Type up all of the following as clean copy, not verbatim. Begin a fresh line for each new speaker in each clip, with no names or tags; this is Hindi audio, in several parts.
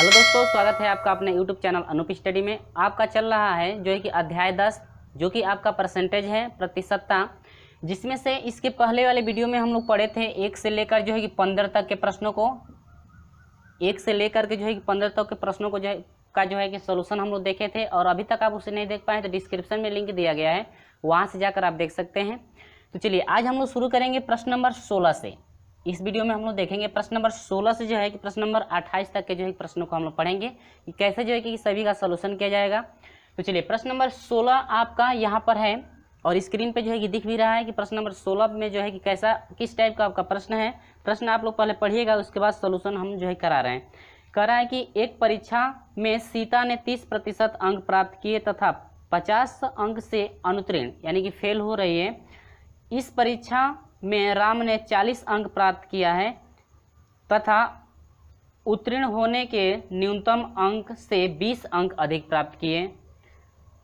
हेलो दोस्तों, स्वागत है आपका अपने यूट्यूब चैनल अनूप स्टडी में। आपका चल रहा है जो है कि अध्याय 10 जो कि आपका परसेंटेज है, प्रतिशतता, जिसमें से इसके पहले वाले वीडियो में हम लोग पढ़े थे 1 से लेकर जो है कि 15 तक के प्रश्नों को, 1 से लेकर के जो है कि 15 तक के प्रश्नों को जो है कि सोल्यूशन हम लोग देखे थे। और अभी तक आप उसे नहीं देख पाए तो डिस्क्रिप्शन में लिंक दिया गया है, वहाँ से जाकर आप देख सकते हैं। तो चलिए आज हम लोग शुरू करेंगे प्रश्न नंबर 16 से। इस वीडियो में हम लोग देखेंगे प्रश्न नंबर 16 से जो है कि प्रश्न नंबर 28 तक के जो है प्रश्नों को हम लोग पढ़ेंगे कि कैसे जो है कि सभी का सलूशन किया जाएगा। तो चलिए प्रश्न नंबर 16 आपका यहाँ पर है और स्क्रीन पे जो है कि दिख भी रहा है कि प्रश्न नंबर 16 में जो है कि कैसा किस टाइप का आपका प्रश्न है। प्रश्न आप लोग पहले पढ़िएगा, उसके बाद सलूशन हम जो है करा रहे हैं। कह रहा है कि एक परीक्षा में सीता ने 30% अंक प्राप्त किए तथा 50 अंक से अनुत्तीर्ण यानी कि फेल हो रही है। इस परीक्षा में राम ने 40 अंक प्राप्त किया है तथा उत्तीर्ण होने के न्यूनतम अंक से 20 अंक अधिक प्राप्त किए,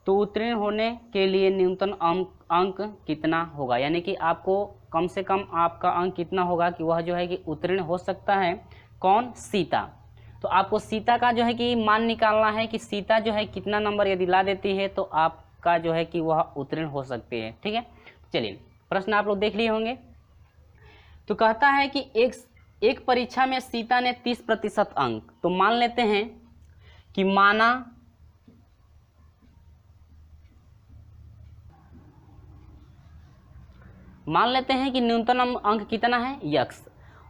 तो उत्तीर्ण होने के लिए न्यूनतम अंक कितना होगा, यानी कि आपको कम से कम आपका अंक कितना होगा कि वह जो है कि उत्तीर्ण हो सकता है। कौन? सीता। तो आपको सीता का जो है कि मान निकालना है कि सीता जो है कितना नंबर यदि ला देती है तो आपका जो है कि वह उत्तीर्ण हो सकती है। ठीक है, चलिए प्रश्न आप लोग देख लिए होंगे। तो कहता है कि एक परीक्षा में सीता ने 30% अंक, तो मान लेते हैं कि मान लेते हैं कि न्यूनतम अंक कितना है? यक्स।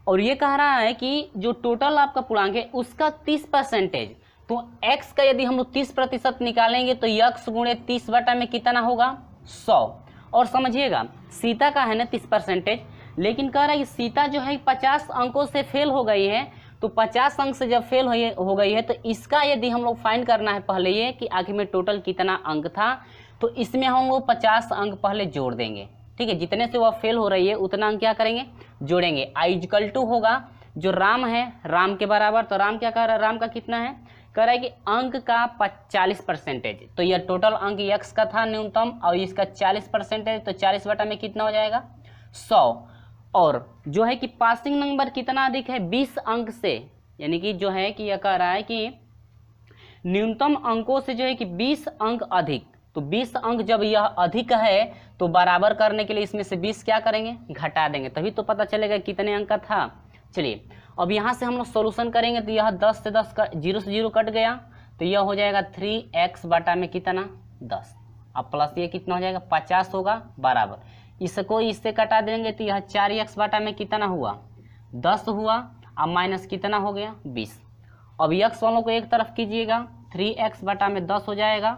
और ये कह रहा है कि जो टोटल आपका पूर्णांक है उसका 30%, तो एक्स का यदि हम लोग 30% निकालेंगे तो यक्स गुणे 30 बटा में कितना होगा? 100। और समझिएगा सीता का है ना 30%, लेकिन कह रहा है कि सीता जो है 50 अंकों से फेल हो गई है। तो 50 अंक से जब फेल हो गई है तो इसका यदि हम लोग फाइंड करना है पहले ये कि आखिर में टोटल कितना अंक था, तो इसमें हम लोग 50 अंक पहले जोड़ देंगे। ठीक है, जितने से वह फेल हो रही है उतना अंक क्या करेंगे? जोड़ेंगे। आई इक्वल टू होगा जो राम है राम के बराबर। तो राम क्या कह रहा है? राम का कितना है? कह रहा है कि अंक का 40%, तो यह टोटल अंक यक्स का था न्यूनतम और इसका 40%, तो 40 बटा में कितना हो जाएगा? 100। और जो है कि पासिंग नंबर कितना अधिक है? 20 अंक से, यानी कि जो है कि यह कह रहा है कि न्यूनतम अंकों से जो है कि 20 अंक अधिक। तो 20 अंक जब यह अधिक है तो बराबर करने के लिए इसमें से 20 क्या करेंगे? घटा देंगे, तभी तो पता चलेगा कितने अंक का था। चलिए अब यहाँ से हम लोग सोल्यूशन करेंगे तो यह 10 से 10 का 0 से 0 कट गया, तो यह हो जाएगा 3x बटा में कितना? 10। अब प्लस ये कितना हो जाएगा? 50 होगा बराबर। इसको इससे कटा देंगे तो यह 4x बटा में कितना हुआ? 10 हुआ। अब माइनस कितना हो गया? 20। अब x वालों को एक तरफ कीजिएगा, 3x बटा में 10 हो जाएगा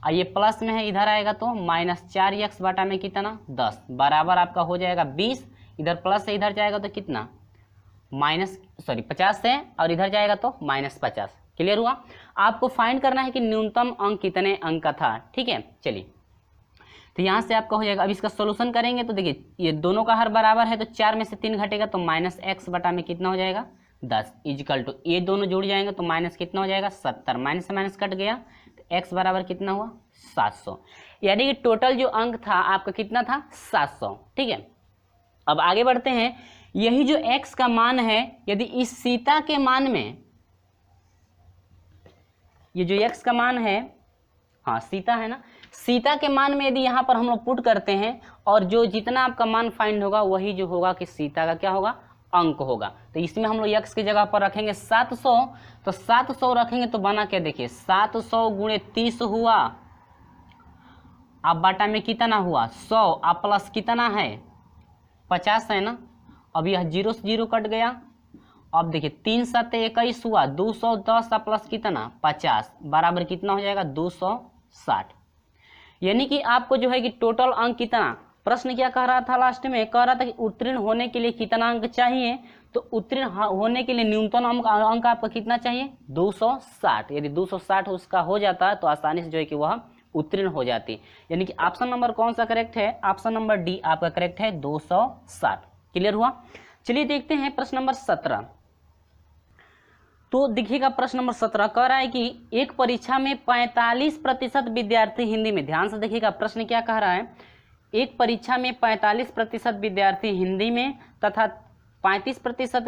और ये प्लस में है, इधर आएगा तो माइनस 4x बटा में कितना? 10 बराबर आपका हो जाएगा 20। इधर प्लस से इधर जाएगा तो कितना? 50 से, और इधर जाएगा तो -50। क्लियर हुआ? आपको फाइंड करना है कि न्यूनतम अंक कितने अंक का था। ठीक है, चलिए तो यहाँ से आपका हो जाएगा। अब इसका सोल्यूशन करेंगे तो देखिए ये दोनों का हर बराबर है तो 4 में से 3 घटेगा तो -x बटा में कितना हो जाएगा? 10 इक्वल टू ये दोनों जुड़ जाएंगे तो माइनस कितना हो जाएगा? 70। माइनस से माइनस कट गया तो x बराबर कितना हुआ? 700। यानी कि टोटल जो अंक था आपका कितना था? 700। ठीक है, अब आगे बढ़ते हैं। यही जो x का मान है, यदि इस सीता के मान में, ये जो x का मान है, हाँ सीता है ना, सीता के मान में यदि यहाँ पर हम लोग पुट करते हैं और जो जितना आपका मान फाइंड होगा वही जो होगा कि सीता का क्या होगा? अंक होगा। तो इसमें हम लोग x की जगह पर रखेंगे 700, तो 700 रखेंगे तो बना क्या? देखिए 700 गुणे 30 हुआ, अब बटा में कितना हुआ? 100। अब प्लस कितना है? 50 है ना। अब यह 0 से 0 कट गया। अब देखिए 3 7 21 हुआ, 210 प्लस कितना? 50 बराबर कितना हो जाएगा? 260। यानी कि आपको जो है कि टोटल अंक कितना, प्रश्न क्या कह रहा था लास्ट में? कह रहा था कि उत्तीर्ण होने के लिए कितना अंक चाहिए, तो उत्तीर्ण होने के लिए न्यूनतम अंक आपका कितना चाहिए? 260। यदि 260 उसका हो जाता तो आसानी से जो है कि वह उत्तीर्ण हो जाती। यानी कि ऑप्शन नंबर कौन सा करेक्ट है? ऑप्शन नंबर डी आपका करेक्ट है, 260। क्लियर हुआ? चलिए देखते हैं प्रश्न नंबर 17। तो देखिएगा प्रश्न नंबर 17 कह रहा है कि एक परीक्षा में 45% विद्यार्थी हिंदी में, ध्यान से देखिएगा प्रश्न क्या कह रहा है। एक परीक्षा में 45% विद्यार्थी हिंदी में तथा 35%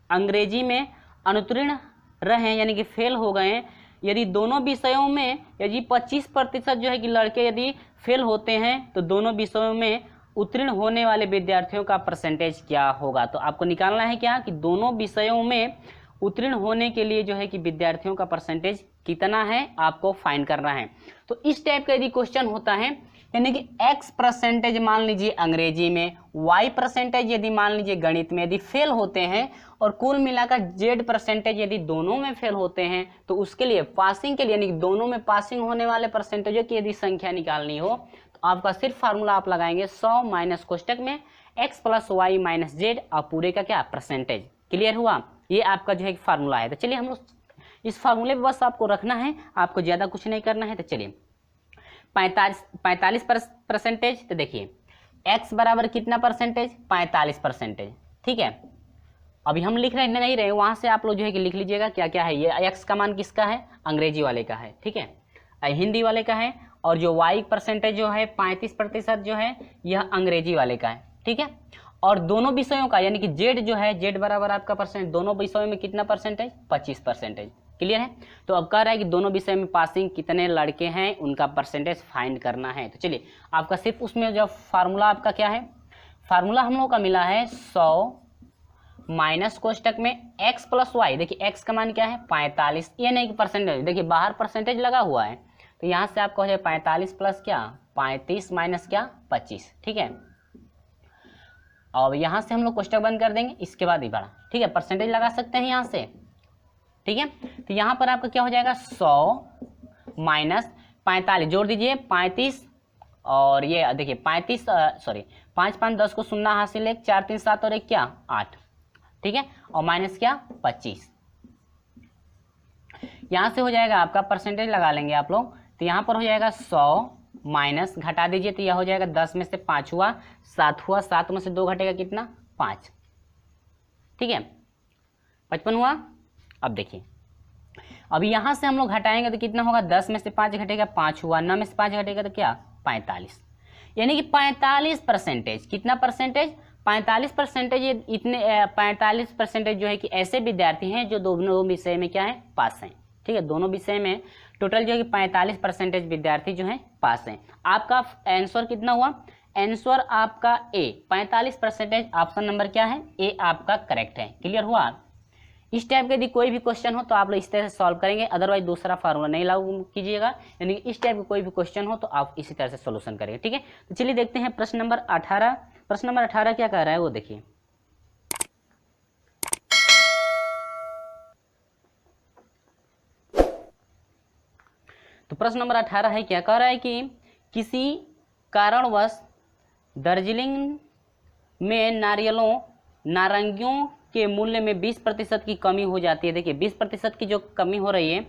अंग्रेजी में अनुत्तीर्ण रहे हैं यानी कि फेल हो गए हैं, यदि दोनों विषयों में यदि 25% जो है कि लड़के यदि फेल होते हैं तो दोनों विषयों में उत्तीर्ण होने वाले विद्यार्थियों का परसेंटेज क्या होगा। तो आपको निकालना है क्या कि दोनों विषयों में उत्तीर्ण होने के लिए जो है कि विद्यार्थियों का परसेंटेज कितना है आपको फाइंड करना है। तो इस टाइप का यदि क्वेश्चन होता है यानी कि x परसेंटेज मान लीजिए अंग्रेजी में, y परसेंटेज यदि मान लीजिए गणित में यदि फेल होते हैं और कुल मिलाकर z परसेंटेज यदि दोनों में फेल होते हैं तो उसके लिए पासिंग के लिए यानी कि दोनों में पासिंग होने वाले परसेंटेजों की यदि संख्या निकालनी हो तो आपका सिर्फ फार्मूला आप लगाएंगे 100 माइनस कोष्टक में x plus Y minus Z और पूरे का क्या परसेंटेज। क्लियर हुआ, ये आपका जो है फार्मूला है। तो चलिए हम लोग इस फार्मूले पे बस आपको रखना है, आपको ज़्यादा कुछ नहीं करना है। तो चलिए 45%, तो देखिए x बराबर कितना परसेंटेज 45%, ठीक है। अभी हम लिख रहे नहीं रहे, वहाँ से आप लोग जो है कि लिख लीजिएगा क्या क्या है। ये x का मान किसका है, अंग्रेजी वाले का है, ठीक है, हिंदी वाले का है। और जो y परसेंटेज जो है 35% जो है यह अंग्रेजी वाले का है, ठीक है। और दोनों विषयों का यानी कि z जो है z बराबर आपका परसेंट दोनों विषयों में कितना परसेंटेज 25%। क्लियर है। तो अब कह रहा है कि दोनों विषय में पासिंग कितने लड़के हैं उनका परसेंटेज फाइंड करना है। तो चलिए आपका सिर्फ उसमें जो फार्मूला आपका क्या है, फार्मूला हम लोग का मिला है 100 माइनस कोष्टक में x प्लस वाई। देखिए x का मान क्या है 45, ये नहीं कि परसेंटेज, देखिए बाहर परसेंटेज लगा हुआ है तो यहाँ से आपका हो जाए 45 प्लस क्या 35 माइनस क्या 25, ठीक है। और यहाँ से हम लोग कोष्टक बंद कर देंगे, इसके बाद ही बड़ा, ठीक है, परसेंटेज लगा सकते हैं यहाँ से, ठीक है। तो यहाँ पर आपका क्या हो जाएगा 100 माइनस 45, जोड़ दीजिए 35 और ये देखिए 35 सॉरी 5 5 10 को शून्य हासिल, 1 4 3 7 और 1 क्या 8, ठीक है, और माइनस क्या 25। यहाँ से हो जाएगा आपका परसेंटेज लगा लेंगे आप लोग, तो यहाँ पर हो जाएगा 100 माइनस घटा दीजिए तो यह हो जाएगा 10 में से 5 हुआ 7 हुआ, 7 में से 2 घटेगा कितना 5, ठीक है, 55 हुआ। अब देखिए अभी यहाँ से हम लोग घटाएंगे तो कितना होगा 10 में से 5 घटेगा 5 हुआ, 9 में से 5 घटेगा तो क्या 45, यानी कि 45%। कितना परसेंटेज 45%। ये इतने 45% जो है कि ऐसे विद्यार्थी हैं जो दोनों विषय में क्या है पास हैं, ठीक है, दोनों विषय में टोटल जो है कि 45% विद्यार्थी जो हैं पास हैं। आपका आंसर कितना हुआ, आंसर आपका ए 45%, ऑप्शन नंबर क्या है ए आपका करेक्ट है। क्लियर हुआ। इस टाइप का यदि कोई भी क्वेश्चन हो तो आप लोग इस तरह से सॉल्व करेंगे, अदरवाइज दूसरा फार्मूला नहीं लागू कीजिएगा, यानी कि इस टाइप का कोई भी क्वेश्चन हो तो आप इसी तरह से सोल्यूशन करेंगे, ठीक है। तो चलिए देखते हैं प्रश्न नंबर 18। प्रश्न नंबर 18 क्या कह रहा है वो देखिए। तो प्रश्न नंबर 18 है, क्या कह रहा है कि किसी कारणवश दार्जिलिंग में नारंगियों के मूल्य में 20% की कमी हो जाती है। देखिए 20% की जो कमी हो रही है,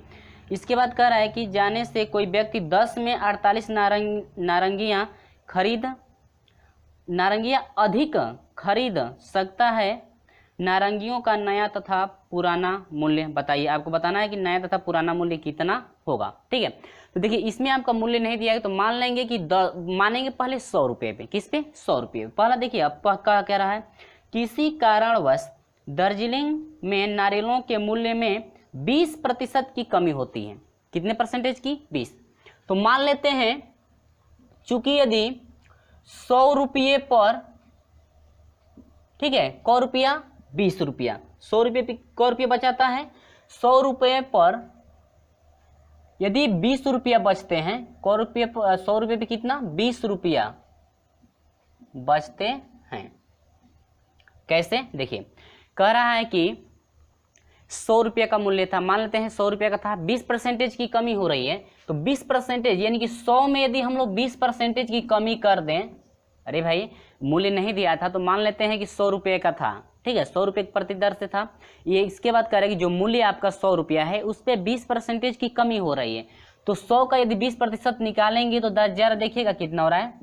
इसके बाद कह रहा है कि जाने से कोई व्यक्ति 10 में 48 नारंगियाँ अधिक खरीद सकता है। नारंगियों का नया तथा पुराना मूल्य बताइए। आपको बताना है कि नया तथा पुराना मूल्य कितना होगा, ठीक है। तो देखिए इसमें आपका मूल्य नहीं दिया है तो मान लेंगे कि मानेंगे पहले 100 रुपये पे, किस पे 100 रुपये। पहला देखिए अब क्या कह रहा है, किसी कारणवश दार्जिलिंग में नारियलों के मूल्य में 20% की कमी होती है। कितने परसेंटेज की 20। तो मान लेते हैं चूंकि यदि 100 रुपये पर, ठीक है, क रुपया 20 रुपया, 100 रुपये पे क रुपये बचाता है, 100 रुपये पर यदि 20 रुपया बचते हैं, क रुपये 100 रुपये पे कितना 20 रुपया बचते हैं। कैसे देखिए कह रहा है कि 100 रुपये का मूल्य था, मान लेते हैं 100 रुपये का था, 20% की कमी हो रही है तो 20% यानी कि 100 में यदि हम लोग 20% की कमी कर दें, अरे भाई मूल्य नहीं दिया था तो मान लेते हैं कि 100 रुपये का था, ठीक है, 100 रुपये प्रति दर से था ये। इसके बाद कह रहा है कि जो मूल्य आपका 100 रुपया है उस पर 20% की कमी हो रही है, तो 100 का यदि 20% निकालेंगे तो 10,000 देखिएगा कितना हो रहा है,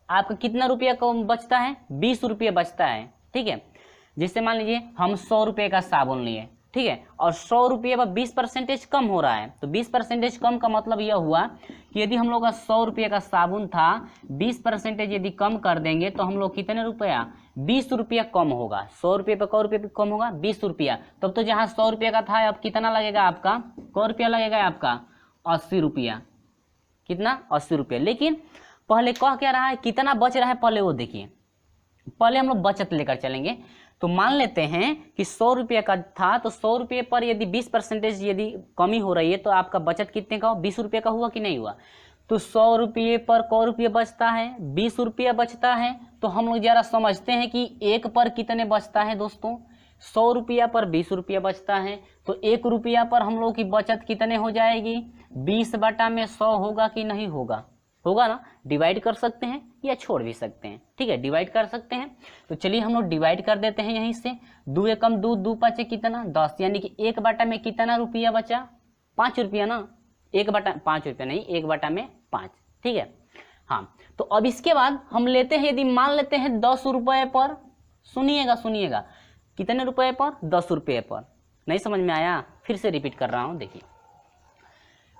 आपका कितना रुपया को बचता है 20 रुपये बचता है, ठीक है। जिससे मान लीजिए हम 100 रुपये का साबुन लिए, ठीक है, और 100 रुपये पर 20% कम हो रहा है। तो 20% कम का मतलब यह हुआ कि यदि हम लोग का 100 रुपये का साबुन था, 20% यदि कम कर देंगे तो हम लोग कितने रुपया, 20 रुपया कम होगा। 100 रुपये पर क रुपये कम होगा, 20 रुपया। तब तो जहाँ 100 रुपये का था अब कितना लगेगा आपका, क रुपया लगेगा आपका, 80 रुपया। कितना, 80 रुपये। लेकिन पहले कह क्या रहा है, कितना बच रहा है पहले वो देखिए। पहले हम लोग बचत लेकर चलेंगे। तो मान लेते हैं कि 100 रुपये का था, तो 100 रुपये पर यदि 20% यदि कमी हो रही है तो आपका बचत कितने का हो, 20 रुपये का हुआ कि नहीं हुआ। तो 100 रुपये पर क रुपये बचता है, 20 रुपया बचता है। तो हम लोग जरा समझते हैं कि एक पर कितने बचता है दोस्तों, 100 रुपया पर 20 रुपया बचता है। तो 1 रुपया पर हम लोग की बचत कितने हो जाएगी, 20/100 होगा कि नहीं होगा, होगा ना। डिवाइड कर सकते हैं या छोड़ भी सकते हैं, ठीक है, डिवाइड कर सकते हैं। तो चलिए हम लोग डिवाइड कर देते हैं यहीं से। 2 एकम 2, 2 पाँचे कितना, 10, यानी कि 1/, में कितना रुपया बचा, 5 रुपया ना। 1/5 रुपया नहीं, 1/5, ठीक है। हाँ, तो अब इसके बाद हम लेते हैं, यदि मान लेते हैं 10 रुपये पर, सुनिएगा सुनिएगा, कितने रुपये पर, 10 रुपये पर। नहीं समझ में आया, फिर से रिपीट कर रहा हूँ। देखिए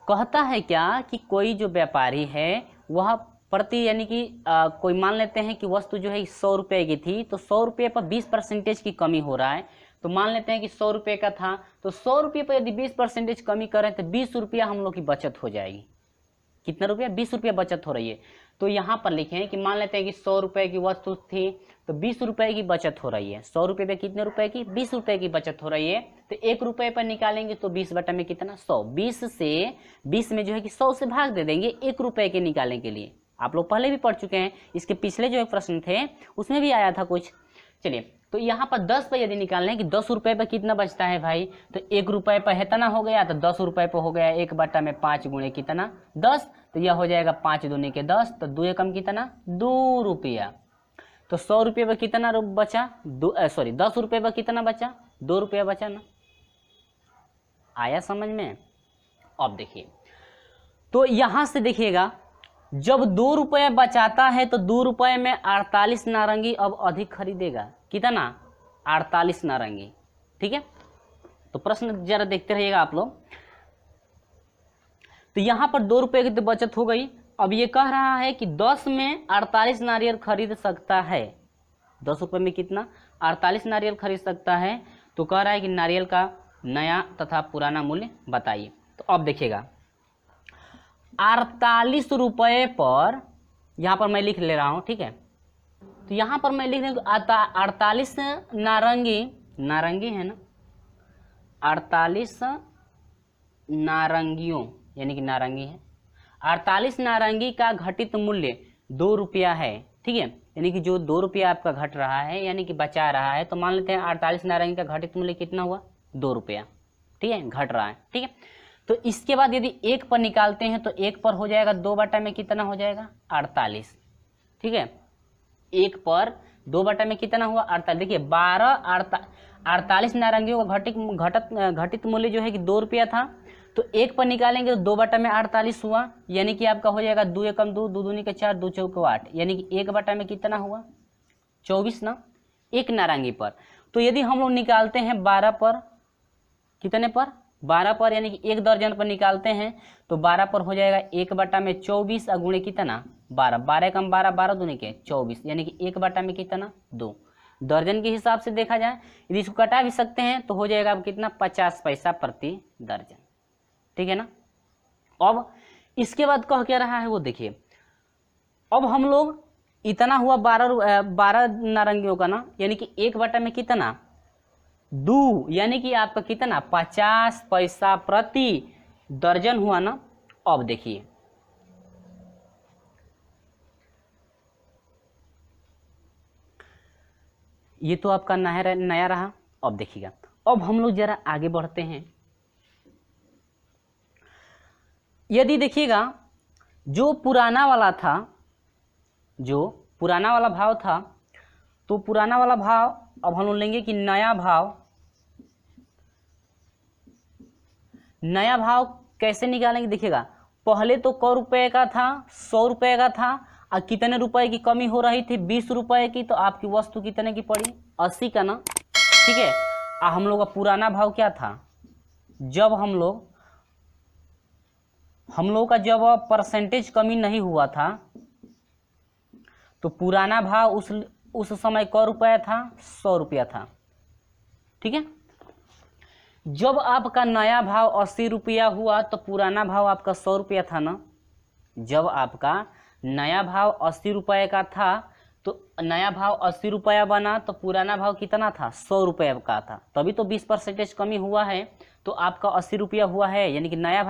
कहता है क्या कि कोई जो व्यापारी है वह प्रति, यानी कि कोई मान लेते हैं कि वस्तु जो है 100 रुपये की थी, तो 100 रुपये पर 20% की कमी हो रहा है। तो मान लेते हैं कि 100 रुपये का था, तो 100 रुपये पर यदि 20% कमी करें तो 20 रुपया हम लोग की बचत हो जाएगी। कितना रुपया, 20 रुपया बचत हो रही है। तो यहाँ पर लिखें कि मान लेते हैं कि 100 रुपये की वस्तु थी, तो 20 रुपये की बचत हो रही है। 100 रुपये पे कितने रुपए की, 20 रुपये की बचत हो रही है। तो 1 रुपये पर निकालेंगे तो 20/, में कितना, 100। 20 में जो है कि 100 से भाग दे देंगे 1 रुपये के निकालने के लिए। आप लोग पहले भी पढ़ चुके हैं, इसके पिछले जो प्रश्न थे उसमें भी आया था कुछ। चलिए, तो यहाँ पर 10 पर यदि निकालना है कि 10 रुपये पर कितना बचता है भाई, तो 1 रुपये पर इतना हो गया, तो 10 रुपये पर हो गया 1/5 गुणे कितना, 10। तो यह हो जाएगा 5 दूनी के 10, तो 2 एकम कितना, 2 रुपया। तो 100 रुपये पर कितना बचा, 10 रुपये पर कितना बचा, 2 रुपया बचा ना। आया समझ में। अब देखिए, तो यहां से देखिएगा, जब 2 रुपये बचाता है तो 2 रुपये में 48 नारंगी अब अधिक खरीदेगा। कितना, 48 नारंगी, ठीक है। तो प्रश्न जरा देखते रहिएगा आप लोग। तो यहां पर 2 रुपये की तो बचत हो गई। अब ये कह रहा है कि 10 में 48 नारियल खरीद सकता है। 10 रुपये में कितना, 48 नारियल खरीद सकता है। तो कह रहा है कि नारियल का नया तथा पुराना मूल्य बताइए। तो अब देखिएगा, 48 रुपये पर, यहाँ पर मैं लिख ले रहा हूँ, ठीक है। तो यहाँ पर मैं लिख रहा हूँ 48 नारंगी, नारंगी है ना, 48 नारंगियों, यानी कि नारंगी है। 48 नारंगी का घटित मूल्य 2 रुपया है, ठीक है। यानी कि जो 2 रुपया आपका घट रहा है, यानी कि बचा रहा है। तो मान लेते हैं 48 नारंगी का घटित मूल्य कितना हुआ, 2 रुपया, ठीक है, घट रहा है, ठीक है। तो इसके बाद यदि 1 पर निकालते हैं तो 1 पर हो जाएगा 2/, में कितना हो जाएगा, 48, ठीक है। 1 पर 2/, में कितना हुआ, 48। देखिए 48 नारंगियों का घटित मूल्य जो है कि 2 रुपया था। तो 1 पर निकालेंगे तो 2/, में 48 हुआ, यानी कि आपका हो जाएगा 2 एकम 2, 2 दूनी के 4, 2 चौके 8, यानी कि 1/, में कितना हुआ, 24 ना, 1 नारंगी पर। तो यदि हम लोग निकालते हैं 12 पर, कितने पर, 12 पर, यानी कि 1 दर्जन पर निकालते हैं तो 12 पर हो जाएगा 1/, में 24 गुणे कितना, 12, 12 एकम 12, 12 दूनी के 24, यानी कि 1/, में कितना, 2। दर्जन के हिसाब से देखा जाए, यदि इसको कटा भी सकते हैं तो हो जाएगा अब कितना, 50 पैसा प्रति दर्जन, ठीक है ना। अब इसके बाद कह क्या रहा है वो देखिए। अब हम लोग इतना हुआ 12 नारंगियों का ना, यानी कि 1/, में कितना, 2, यानी कि आपका कितना, 50 पैसा प्रति दर्जन हुआ ना। अब देखिए, ये तो आपका नया रहा। अब देखिएगा, अब हम लोग जरा आगे बढ़ते हैं। यदि देखिएगा, जो पुराना वाला था, जो पुराना वाला भाव था, तो पुराना वाला भाव अब हम लोग लेंगे कि नया भाव। नया भाव कैसे निकालेंगे, देखिएगा, पहले तो क रुपए का था, 100 रुपए का था, और कितने रुपए की कमी हो रही थी, 20 रुपए की। तो आपकी वस्तु कितने की पड़ी, 80 का ना, ठीक है। हम लोग का पुराना भाव क्या था, जब हम लोग का जब परसेंटेज कमी नहीं हुआ था तो पुराना भाव उस समय क रुपया था, 100 रुपया था। ठीक है, जब आपका नया भाव 80 रुपया हुआ तो पुराना भाव आपका 100 रुपया था ना। जब आपका नया भाव 80 रुपये का था तो नया भाव 80 रुपया बना तो पुराना भाव कितना था, 100 रुपये का था, तभी तो 20% कमी हुआ है, तो आपका 80 रुपया हुआ है, यानी कि नया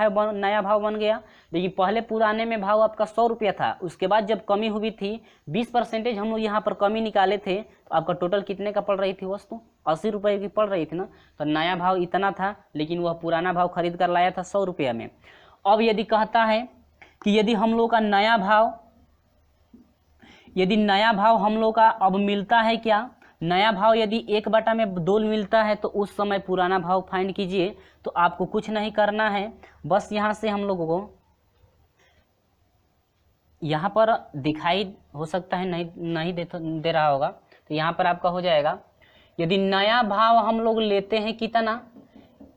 भाव बन गया। लेकिन पहले पुराने में भाव आपका 100 रुपया था, उसके बाद जब कमी हुई थी 20% हम लोग यहाँ पर कमी निकाले थे, तो आपका टोटल कितने का पड़ रही थी वस्तु, 80 रुपये की पड़ रही थी ना। तो नया भाव इतना था, लेकिन वह पुराना भाव खरीद कर लाया था 100 रुपया में। अब यदि कहता है कि यदि हम लोग का नया भाव हम लोग का अब मिलता है क्या, नया भाव यदि 1/2 मिलता है तो उस समय पुराना भाव फाइंड कीजिए। तो आपको कुछ नहीं करना है, बस यहाँ से हम लोगों को यहाँ पर दिखाई हो सकता है नहीं दे रहा होगा, तो यहाँ पर आपका हो जाएगा, यदि नया भाव हम लोग लेते हैं कितना,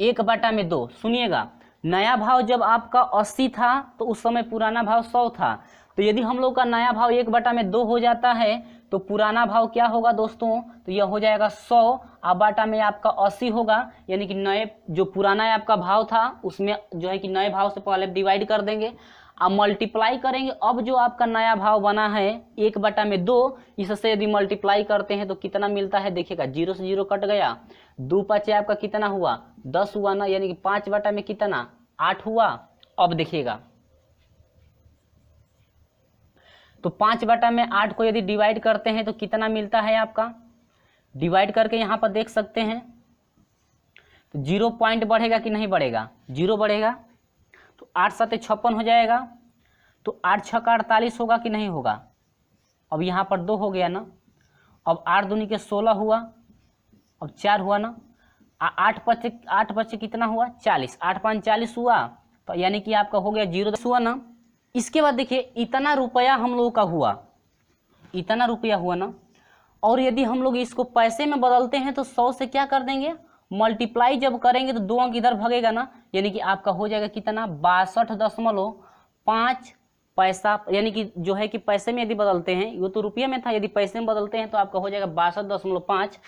1/2। सुनिएगा, नया भाव जब आपका 80 था तो उस समय पुराना भाव 100 था, तो यदि हम लोग का नया भाव 1/2 हो जाता है तो पुराना भाव क्या होगा दोस्तों, तो यह हो जाएगा 100, अब बाटा में आपका 80 होगा, यानी कि नए जो पुराना आपका भाव था उसमें जो है कि नए भाव से पहले डिवाइड कर देंगे, अब मल्टीप्लाई करेंगे। अब जो आपका नया भाव बना है 1/2, इससे यदि मल्टीप्लाई करते हैं तो कितना मिलता है, देखिएगा 0 से 0 कट गया, 2 5 आपका कितना हुआ, 10 हुआ ना, यानी कि 5 में कितना, 8 हुआ। अब देखिएगा तो 5/8 को यदि डिवाइड करते हैं तो कितना मिलता है आपका, डिवाइड करके यहाँ पर देख सकते हैं तो 0 पॉइंट बढ़ेगा कि नहीं बढ़ेगा, 0 बढ़ेगा, तो 8 7 56 हो जाएगा, तो 8 6 48 होगा कि नहीं होगा। अब यहाँ पर 2 हो गया ना, अब 8 दूनी के 16 हुआ, अब 4 हुआ ना, 8 5 कितना हुआ, 40, 8 5 40 हुआ, तो यानी कि आपका हो गया 0 हुआ ना। इसके बाद देखिए इतना रुपया हम लोगों का हुआ, इतना रुपया हुआ ना, और यदि हम लोग इसको पैसे में बदलते हैं तो 100 से क्या कर देंगे, मल्टीप्लाई जब करेंगे तो 2 अंक इधर भगेगा ना, यानी कि आपका हो जाएगा कितना, 62.5 पैसा, यानी कि जो है कि पैसे में यदि बदलते हैं, वो तो रुपये में था, यदि पैसे में बदलते हैं तो आपका हो जाएगा 62.5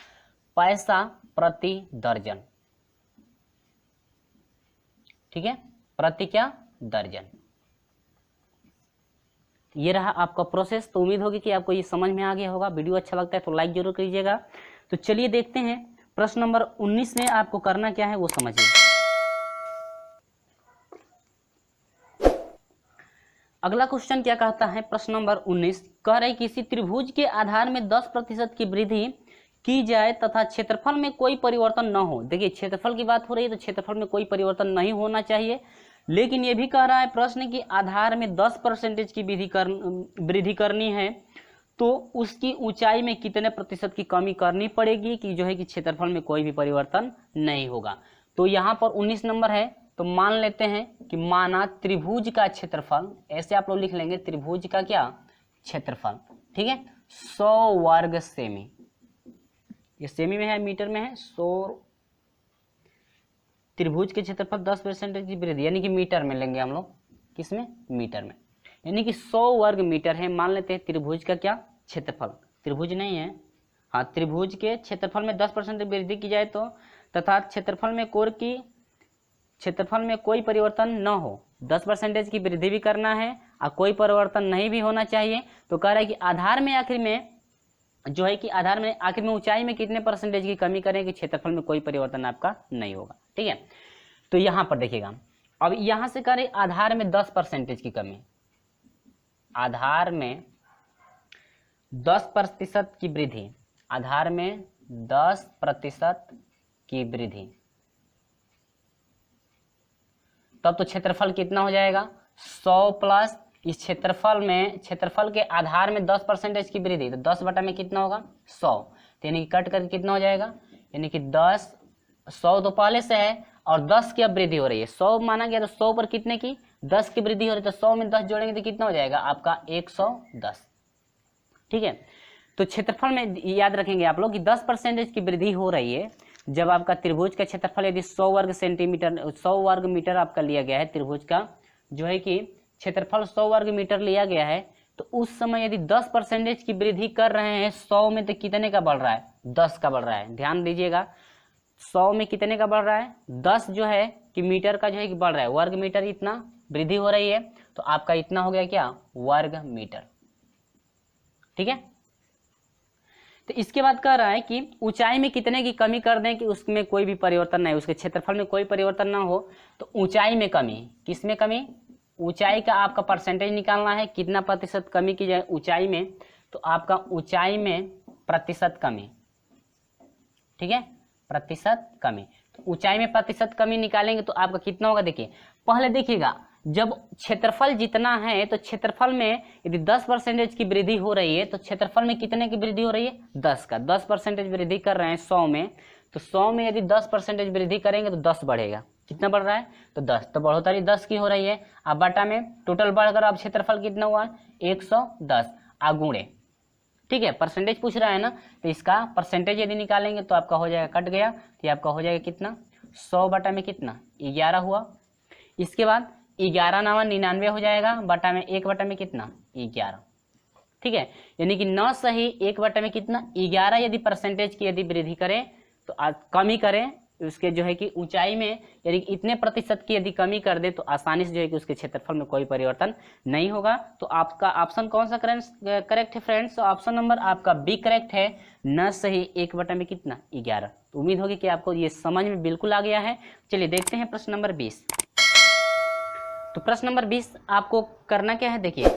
पैसा प्रति दर्जन। ठीक है, प्रति क्या, दर्जन। ये रहा आपका प्रोसेस। तो उम्मीद होगी कि आपको ये समझ में आ गया होगा। वीडियो अच्छा लगता है तो लाइक जरूर कीजिएगा। तो चलिए देखते हैं प्रश्न नंबर 19 में आपको करना क्या है वो समझिए। अगला क्वेश्चन क्या कहता है, प्रश्न नंबर 19 कह रहे किसी त्रिभुज के आधार में 10% की वृद्धि की जाए तथा क्षेत्रफल में कोई परिवर्तन न हो। देखिए क्षेत्रफल की बात हो रही है तो क्षेत्रफल में कोई परिवर्तन नहीं होना चाहिए, लेकिन ये भी कह रहा है प्रश्न की आधार में 10% की वृद्धि करनी है तो उसकी ऊंचाई में कितने प्रतिशत की कमी करनी पड़ेगी कि जो है कि क्षेत्रफल में कोई भी परिवर्तन नहीं होगा। तो यहाँ पर 19 नंबर है, तो मान लेते हैं कि माना त्रिभुज का क्षेत्रफल, ऐसे आप लोग लिख लेंगे त्रिभुज का क्या क्षेत्रफल, ठीक है, 100 वर्ग सेमी, ये सेमी में है मीटर में है, 100 त्रिभुज के क्षेत्रफल 10% की वृद्धि, यानी कि मीटर में लेंगे हम लोग, किसमें, मीटर में, यानी कि 100 वर्ग मीटर है। मान लेते हैं त्रिभुज का क्या क्षेत्रफल, त्रिभुज नहीं है, हाँ त्रिभुज के क्षेत्रफल में 10% वृद्धि की जाए तो तथा क्षेत्रफल में कोई परिवर्तन न हो, 10% की वृद्धि भी करना है और कोई परिवर्तन नहीं भी होना चाहिए। तो कह रहा है कि आधार में आखिर में जो है कि आखिर में ऊंचाई में कितने परसेंटेज की कमी करें कि क्षेत्रफल में कोई परिवर्तन आपका नहीं होगा। ठीक है, तो यहाँ पर देखिएगा, अब यहाँ से करें आधार में 10% की कमी, आधार में 10% की वृद्धि, आधार में 10% की वृद्धि, तब तो क्षेत्रफल कितना हो जाएगा 100 प्लस इस क्षेत्रफल के आधार में 10% की वृद्धि, तो 10 बटा में कितना होगा 100, तो यानी कि कट करके कितना हो जाएगा, यानी कि 100 तो पहले से है और 10 की अब वृद्धि हो रही है, 100 माना गया तो 100 पर कितने की 10 की वृद्धि हो रही है, तो 100 में 10 जोड़ेंगे तो कितना हो जाएगा आपका 110। ठीक है, तो क्षेत्रफल में याद रखेंगे आप लोग कि 10% की वृद्धि हो रही है, जब आपका त्रिभुज का क्षेत्रफल यदि 100 वर्ग मीटर आपका लिया गया है, त्रिभुज का जो है कि क्षेत्रफल 100 वर्ग मीटर लिया गया है, तो उस समय यदि 10% की वृद्धि कर रहे हैं 100 में, तो कितने का बढ़ रहा है? 10 का बढ़ रहा है। ध्यान दीजिएगा, 100 में कितने का बढ़ रहा है? 10 जो है कि मीटर का जो है कि बढ़ रहा है, वर्ग मीटर इतना वृद्धि हो रही है, तो आपका इतना हो गया क्या? वर्ग मीटर। ठीक है। तो इसके बाद कह रहा है कि ऊंचाई में कितने की कमी कर दें कि उसमें कोई भी परिवर्तन नहीं, उसके क्षेत्रफल में कोई परिवर्तन ना हो। तो ऊंचाई में कमी, किस में कमी? ऊंचाई का आपका परसेंटेज निकालना है, कितना प्रतिशत कमी की जाए ऊंचाई में, तो आपका ऊंचाई में प्रतिशत कमी। ठीक है, प्रतिशत कमी। तो ऊंचाई में प्रतिशत कमी निकालेंगे तो आपका कितना होगा? देखिए पहले देखिएगा, जब क्षेत्रफल जितना है तो क्षेत्रफल में यदि 10% की वृद्धि हो रही है, तो क्षेत्रफल में कितने की वृद्धि हो रही है? 10 का। 10% वृद्धि कर रहे हैं 100 में, तो 100 में यदि 10% वृद्धि करेंगे तो 10 बढ़ेगा। कितना बढ़ रहा है? तो 10। तो बढ़ोतरी 10 की हो रही है। अब बटा में टोटल बढ़कर अब क्षेत्रफल कितना हुआ? 110 आगुणे। ठीक है, परसेंटेज पूछ रहा है ना, तो इसका परसेंटेज यदि निकालेंगे तो आपका हो जाएगा, कट गया, तो आपका हो जाएगा कितना? 100 बटा में कितना? 11 हुआ। इसके बाद 11 9 99 हो जाएगा, बटा में 1 बटा में कितना? 11। ठीक है, यानी कि 9 सही 1 बटा में कितना? 11 यदि परसेंटेज की यदि वृद्धि करें तो कमी करें उसके जो है कि ऊंचाई में यदि इतने प्रतिशत की यदि कमी कर दे तो आसानी से जो है कि उसके क्षेत्रफल में कोई परिवर्तन नहीं होगा। तो आपका ऑप्शन कौन सा करेक्ट है फ्रेंड्स? तो ऑप्शन नंबर आपका बी करेक्ट है, न सही 1 बटा में कितना? 11। तो उम्मीद होगी कि आपको ये समझ में बिल्कुल आ गया है। चलिए देखते हैं प्रश्न नंबर 20। तो प्रश्न नंबर 20 आपको करना क्या है? देखिए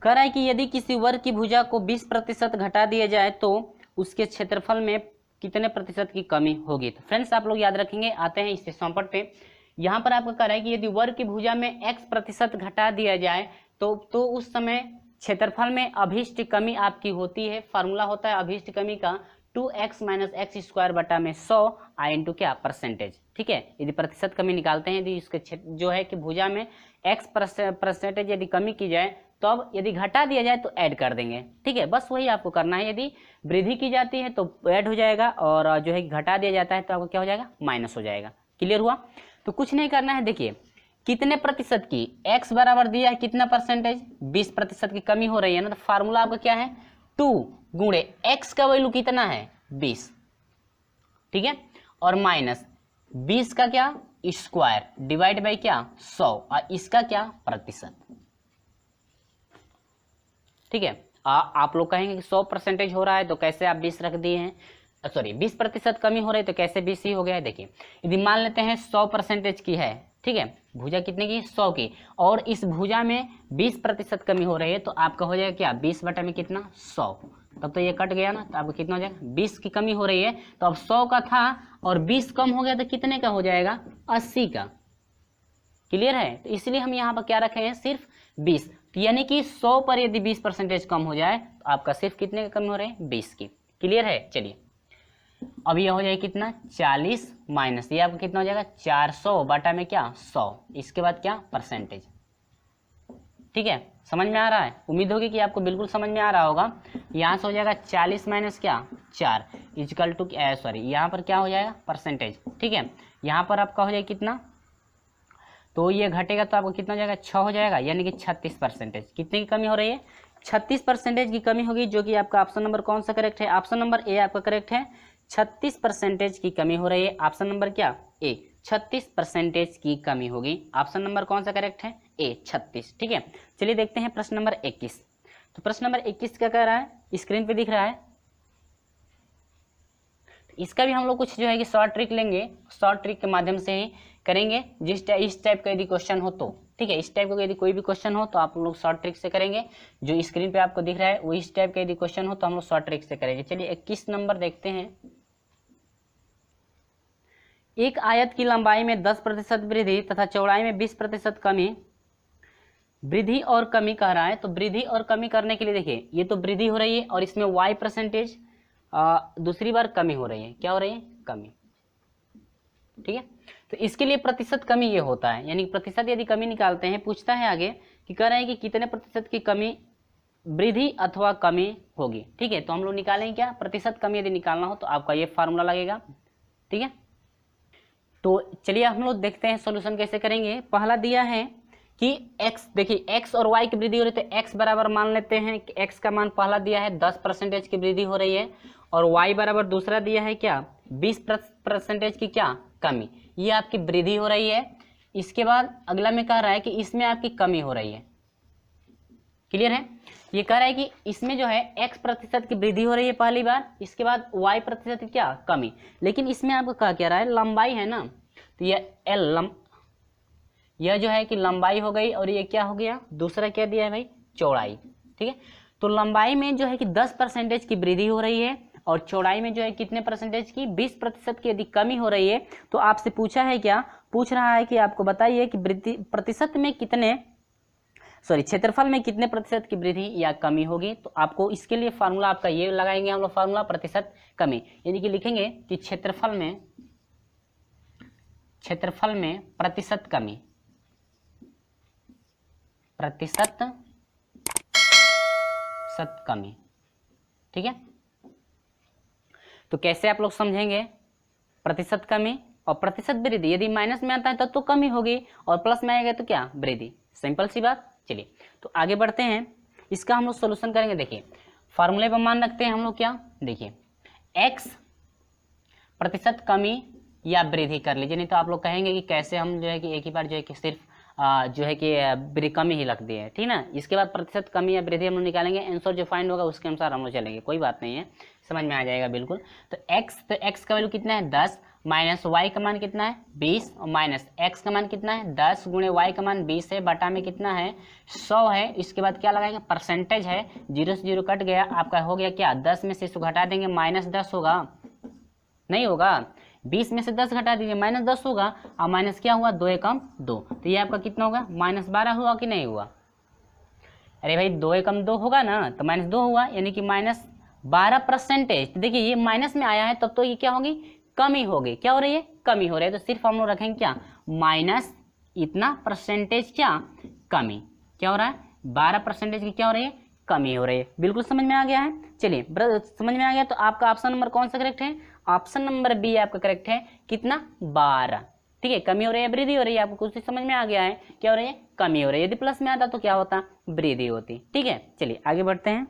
कह रहा है कि यदि किसी वर्ग की भुजा को 20% घटा दिया जाए तो उसके क्षेत्रफल में कितने प्रतिशत की कमी होगी? तो फ्रेंड्स आप लोग याद रखेंगे, आते हैं इस सौंपट पे। यहाँ पर आपको कह रहा है कि यदि वर्ग की भुजा में x% घटा दिया जाए तो उस समय क्षेत्रफल में अभीष्ट कमी आपकी होती है। फार्मूला होता है अभीष्ट कमी का 2x - x² बटा में 100 i इंटू क्या? परसेंटेज। ठीक है, यदि प्रतिशत कमी निकालते हैं, यदि इसके जो है कि भुजा में x% यदि कमी की जाए तो अब यदि घटा दिया जाए तो ऐड कर देंगे। ठीक है, बस वही आपको करना है। यदि वृद्धि की जाती है तो ऐड हो जाएगा, और जो है घटा दिया जाता है तो आपको क्या हो जाएगा? माइनस हो जाएगा। क्लियर हुआ? तो कुछ नहीं करना है। देखिए कितने प्रतिशत की, x बराबर दिया है कितना परसेंटेज? 20% की कमी हो रही है ना, तो फार्मूला आपका क्या है? 2 गुणे x का वैल्यू कितना है? 20। ठीक है, और माइनस 20 का क्या? स्क्वायर डिवाइड बाई क्या? 100, और इसका क्या? प्रतिशत। ठीक है, आप लोग कहेंगे कि 100% हो रहा है तो कैसे आप 20 रख दिए हैं? सॉरी 20% कमी हो रही है तो कैसे 20 ही हो गया है? देखिए यदि मान लेते हैं 100% की है, ठीक है, भुजा कितने की? 100 की, और इस भुजा में 20% कमी हो रही है, तो आपका हो जाएगा क्या? 20 बटा में कितना? 100। तब तो ये कट गया ना, तो आपको कितना हो जाएगा? 20 की कमी हो रही है, तो अब 100 का था और 20 कम हो गया तो कितने का हो जाएगा? 80 का। क्लियर है? तो इसलिए हम यहाँ पर क्या रखे हैं? सिर्फ 20। यानी कि 100 पर यदि 20% कम हो जाए तो आपका सिर्फ कितने का कमी हो रहे हैं? 20 की। क्लियर है? चलिए अब ये हो जाएगा कितना? 40 माइनस ये आपका कितना हो जाएगा? 400 बटा में क्या? 100। इसके बाद क्या? परसेंटेज। ठीक है, समझ में आ रहा है? उम्मीद होगी कि आपको बिल्कुल समझ में आ रहा होगा। यहाँ से हो जाएगा 40 माइनस क्या? 4 इक्वल टू सॉरी यहाँ पर क्या हो जाएगा? परसेंटेज। ठीक है, यहाँ पर आपका हो जाएगा कितना? तो ये घटेगा तो आपको कितना हो जाएगा? 6 हो जाएगा, यानी कि 36%। कितने की कमी हो रही है? 36% की कमी होगी, जो कि आपका ऑप्शन नंबर कौन सा करेक्ट है? ऑप्शन नंबर ए आपका करेक्ट है। 36% की कमी हो रही है। ऑप्शन नंबर क्या? ए, 36% की कमी होगी। ऑप्शन नंबर कौन सा करेक्ट है? ए, 36। ठीक है, चलिए देखते हैं प्रश्न नंबर 21। तो प्रश्न नंबर 21 क्या कह रहा है? स्क्रीन पे दिख रहा है। इसका भी हम लोग कुछ जो है कि शॉर्ट ट्रिक लेंगे, शॉर्ट ट्रिक के माध्यम से ही करेंगे। इस टाइप का यदि क्वेश्चन हो तो, ठीक है, इस टाइप का यदि कोई भी क्वेश्चन हो तो आप लोग शॉर्ट ट्रिक से करेंगे। जो स्क्रीन पे आपको दिख रहा है वो इस टाइप का यदि क्वेश्चन हो तो हम लोग शॉर्ट ट्रिक से करेंगे। चलिए 21 नंबर देखते हैं। एक आयत की लंबाई में 10% वृद्धि तथा चौड़ाई में 20% कमी, वृद्धि और कमी कह रहा है। तो वृद्धि और कमी करने के लिए देखिए ये तो वृद्धि हो रही है और इसमें y%, दूसरी बार कमी हो रही है। क्या हो रही है? कमी। ठीक है, तो इसके लिए प्रतिशत कमी ये होता है, यानी प्रतिशत यदि कमी निकालते हैं, पूछता है आगे कि कह रहे हैं कि कितने प्रतिशत की कमी, वृद्धि अथवा कमी होगी। ठीक है, तो हम लोग निकालेंगे क्या? प्रतिशत कमी यदि निकालना हो तो आपका ये फार्मूला लगेगा। ठीक है। तो चलिए हम लोग देखते हैं सॉल्यूशन कैसे करेंगे। पहला दिया है कि x, देखिए x और y की वृद्धि हो रही है तो x बराबर मान लेते हैं कि x का मान पहला दिया है 10% की वृद्धि हो रही है, और y बराबर दूसरा दिया है क्या 20% की क्या कमी, ये आपकी वृद्धि हो रही है। इसके बाद अगला में कह रहा है कि इसमें आपकी कमी हो रही है। क्लियर है, ये कह रहा है कि इसमें जो है x% की वृद्धि हो रही है पहली बार, इसके बाद y% की क्या कमी, लेकिन इसमें आपको क्या रहा है लंबाई है ना, तो ये l यह जो है कि लंबाई हो गई, और ये क्या हो गया दूसरा क्या दिया है भाई चौड़ाई। ठीक है, तो लंबाई में जो है कि 10% की वृद्धि हो रही है, और चौड़ाई में जो है कितने परसेंटेज की 20% की यदि कमी हो रही है। तो आपसे पूछा है क्या, पूछ रहा है कि आपको बताइए कि वृद्धि प्रतिशत में कितने, सॉरी क्षेत्रफल में कितने प्रतिशत की वृद्धि या कमी होगी। तो आपको इसके लिए फार्मूला आपका ये लगाएंगे हम लोग, फार्मूला प्रतिशत कमी, यानी कि लिखेंगे कि क्षेत्रफल में प्रतिशत कमी, प्रतिशत कमी। ठीक है, तो कैसे आप लोग समझेंगे, प्रतिशत कमी और प्रतिशत वृद्धि, यदि माइनस में आता है तब तो कमी होगी, और प्लस में आएगा तो क्या वृद्धि, सिंपल सी बात। चलिए तो आगे बढ़ते हैं, इसका हम लोग सोल्यूशन करेंगे। देखिए फार्मूले पर मान रखते हैं हम लोग क्या, देखिए x प्रतिशत कमी या वृद्धि कर लीजिए, नहीं तो आप लोग कहेंगे कि कैसे हम जो है कि एक ही बार जो है कि सिर्फ जो है कि कमी ही रख दिए, ठीक ना। इसके बाद प्रतिशत कमी या वृद्धि हम लोग निकालेंगे, आंसर जो फाइंड होगा उसके अनुसार हम लोग चलेंगे, कोई बात नहीं है, समझ में आ जाएगा बिल्कुल। तो x का वैल्यू कितना है 10, माइनस y का मान कितना है 20, और माइनस x का मान कितना है 10 गुणे y का मान 20 है, बटा में कितना है 100 है। इसके बाद क्या लगाएंगे, परसेंटेज है, 0 से 0 कट गया, आपका हो गया क्या 10 में से इसको घटा देंगे -10 होगा, नहीं होगा 20 में से 10 घटा दीजिए -10 होगा, और माइनस क्या हुआ 2 एकम 2, तो ये आपका कितना होगा -12 हुआ कि नहीं हुआ, अरे भाई 2 एकम 2 होगा ना, तो -2 हुआ, यानी कि -12%। देखिए ये माइनस में आया है तब तो ये क्या होगी कमी होगी, क्या हो रही है कमी हो रही है, तो सिर्फ हम लोग रखेंगे क्या माइनस इतना परसेंटेज क्या कमी, क्या हो रहा है 12% की क्या हो रही है कमी हो रही है। बिल्कुल समझ में आ गया है, चलिए समझ में आ गया। तो आपका ऑप्शन नंबर कौन सा करेक्ट है, ऑप्शन नंबर बी आपका करेक्ट है, कितना 12। ठीक है, कमी हो रही है वृद्धि हो रही है, आपको कुछ समझ में आ गया है, क्या हो रही है कमी हो रही है, यदि प्लस में आता तो क्या होता वृद्धि होती। ठीक है, चलिए आगे बढ़ते हैं,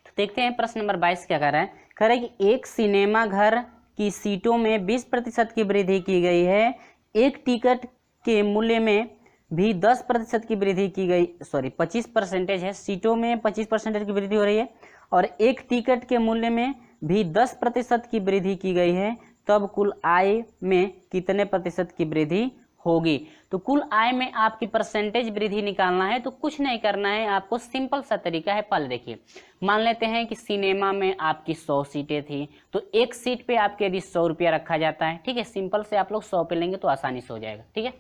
तो देखते हैं प्रश्न नंबर 22 क्या कर रहा है। कह रहा है कि एक सिनेमा घर की सीटों में 20% की वृद्धि की गई है, एक टिकट के मूल्य में भी 10% की वृद्धि की गई, सॉरी 25% है, सीटों में 25% की वृद्धि हो रही है, और एक टिकट के मूल्य में भी 10% की वृद्धि की गई है, तब कुल आय में कितने प्रतिशत की वृद्धि होगी। तो कुल आय में आपकी परसेंटेज वृद्धि निकालना है, तो कुछ नहीं करना है आपको, सिंपल सा तरीका है। पहले देखिए मान लेते हैं कि सिनेमा में आपकी 100 सीटें थी, तो एक सीट पे आपके यदि 100 रुपया रखा जाता है, ठीक है, सिंपल से आप लोग 100 पे लेंगे तो आसानी से हो जाएगा। ठीक है,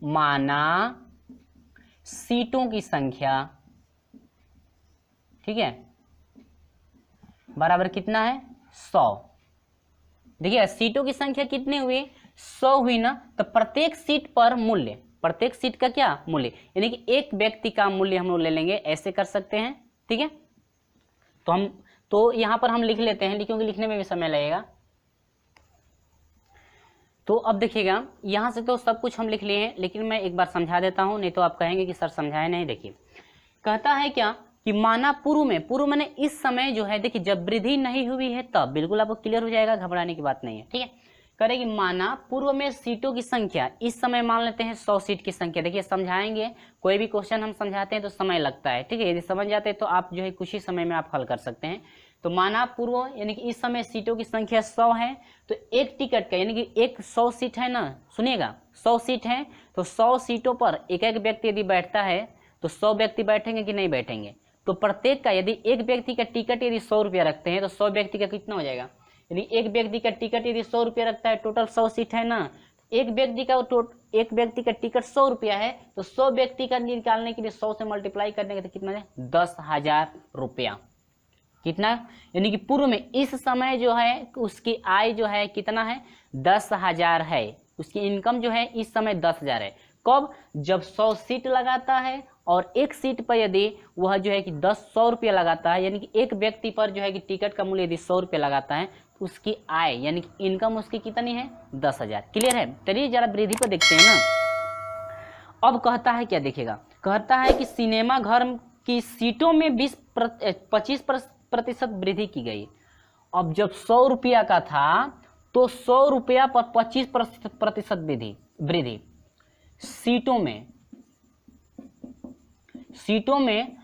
माना सीटों की संख्या, ठीक है, बराबर कितना है 100। देखिए सीटों की संख्या कितनी हुई 100 हुई ना, तो प्रत्येक सीट पर मूल्य, प्रत्येक सीट का क्या मूल्य, यानी कि एक व्यक्ति का मूल्य हम लोग ले लेंगे, ऐसे कर सकते हैं। ठीक है, तो यहां पर हम लिख लेते हैं, क्योंकि लिखने में भी समय लगेगा। तो अब देखिएगा यहां से तो सब कुछ हम लिख लिए हैं, लेकिन मैं एक बार समझा देता हूं, नहीं तो आप कहेंगे कि सर समझाए नहीं। देखिए कहता है क्या कि माना पूर्व मैंने इस समय जो है, देखिए जब वृद्धि नहीं हुई है तब, बिल्कुल आपको क्लियर हो जाएगा, घबराने की बात नहीं है। ठीक है, करेगी माना पूर्व में सीटों की संख्या, इस समय मान लेते हैं 100 सीट की संख्या। देखिए समझाएंगे, कोई भी क्वेश्चन हम समझाते हैं तो समय लगता है, ठीक है, यदि समझ जाते हैं तो आप जो है कुछ ही समय में आप हल कर सकते हैं। तो माना पूर्व यानी कि इस समय सीटों की संख्या 100 है, तो एक टिकट का यानी कि एक 100 सीट है ना, सुनिएगा 100 सीट है, तो 100 सीटों पर एक एक व्यक्ति यदि बैठता है तो 100 व्यक्ति बैठेंगे कि नहीं बैठेंगे, तो प्रत्येक का यदि एक व्यक्ति का टिकट यदि 100 रुपया रखते हैं तो 100 व्यक्ति का कितना हो जाएगा, यानी एक व्यक्ति का टिकट यदि 100 रुपया रखता है, टोटल 100 सीट है ना, एक व्यक्ति का टिकट 100 रुपया है, तो 100 व्यक्ति का निकालने के लिए 100 से मल्टीप्लाई करने के कितना है 10,000 रुपया, कितना, यानी कि पूर्व में इस समय जो है उसकी आय जो है कितना है 10,000 है, उसकी इनकम जो है इस समय 10,000 है, कब? जब 100 सीट लगाता है और एक सीट पर यदि वह जो है कि 100 रुपया लगाता है, यानी कि एक व्यक्ति पर जो है कि टिकट का मूल्य यदि 100 रुपया लगाता है तो उसकी आय यानी कि इनकम उसकी कितनी है? 10,000। क्लियर है? चलिए जरा वृद्धि को देखते हैं ना। अब कहता है क्या, देखिएगा, कहता है कि सिनेमा घर की सीटों में 25% वृद्धि की गई। अब जब 100 रुपया का था तो 100 रुपया पर 25% वृद्धि। सीटों में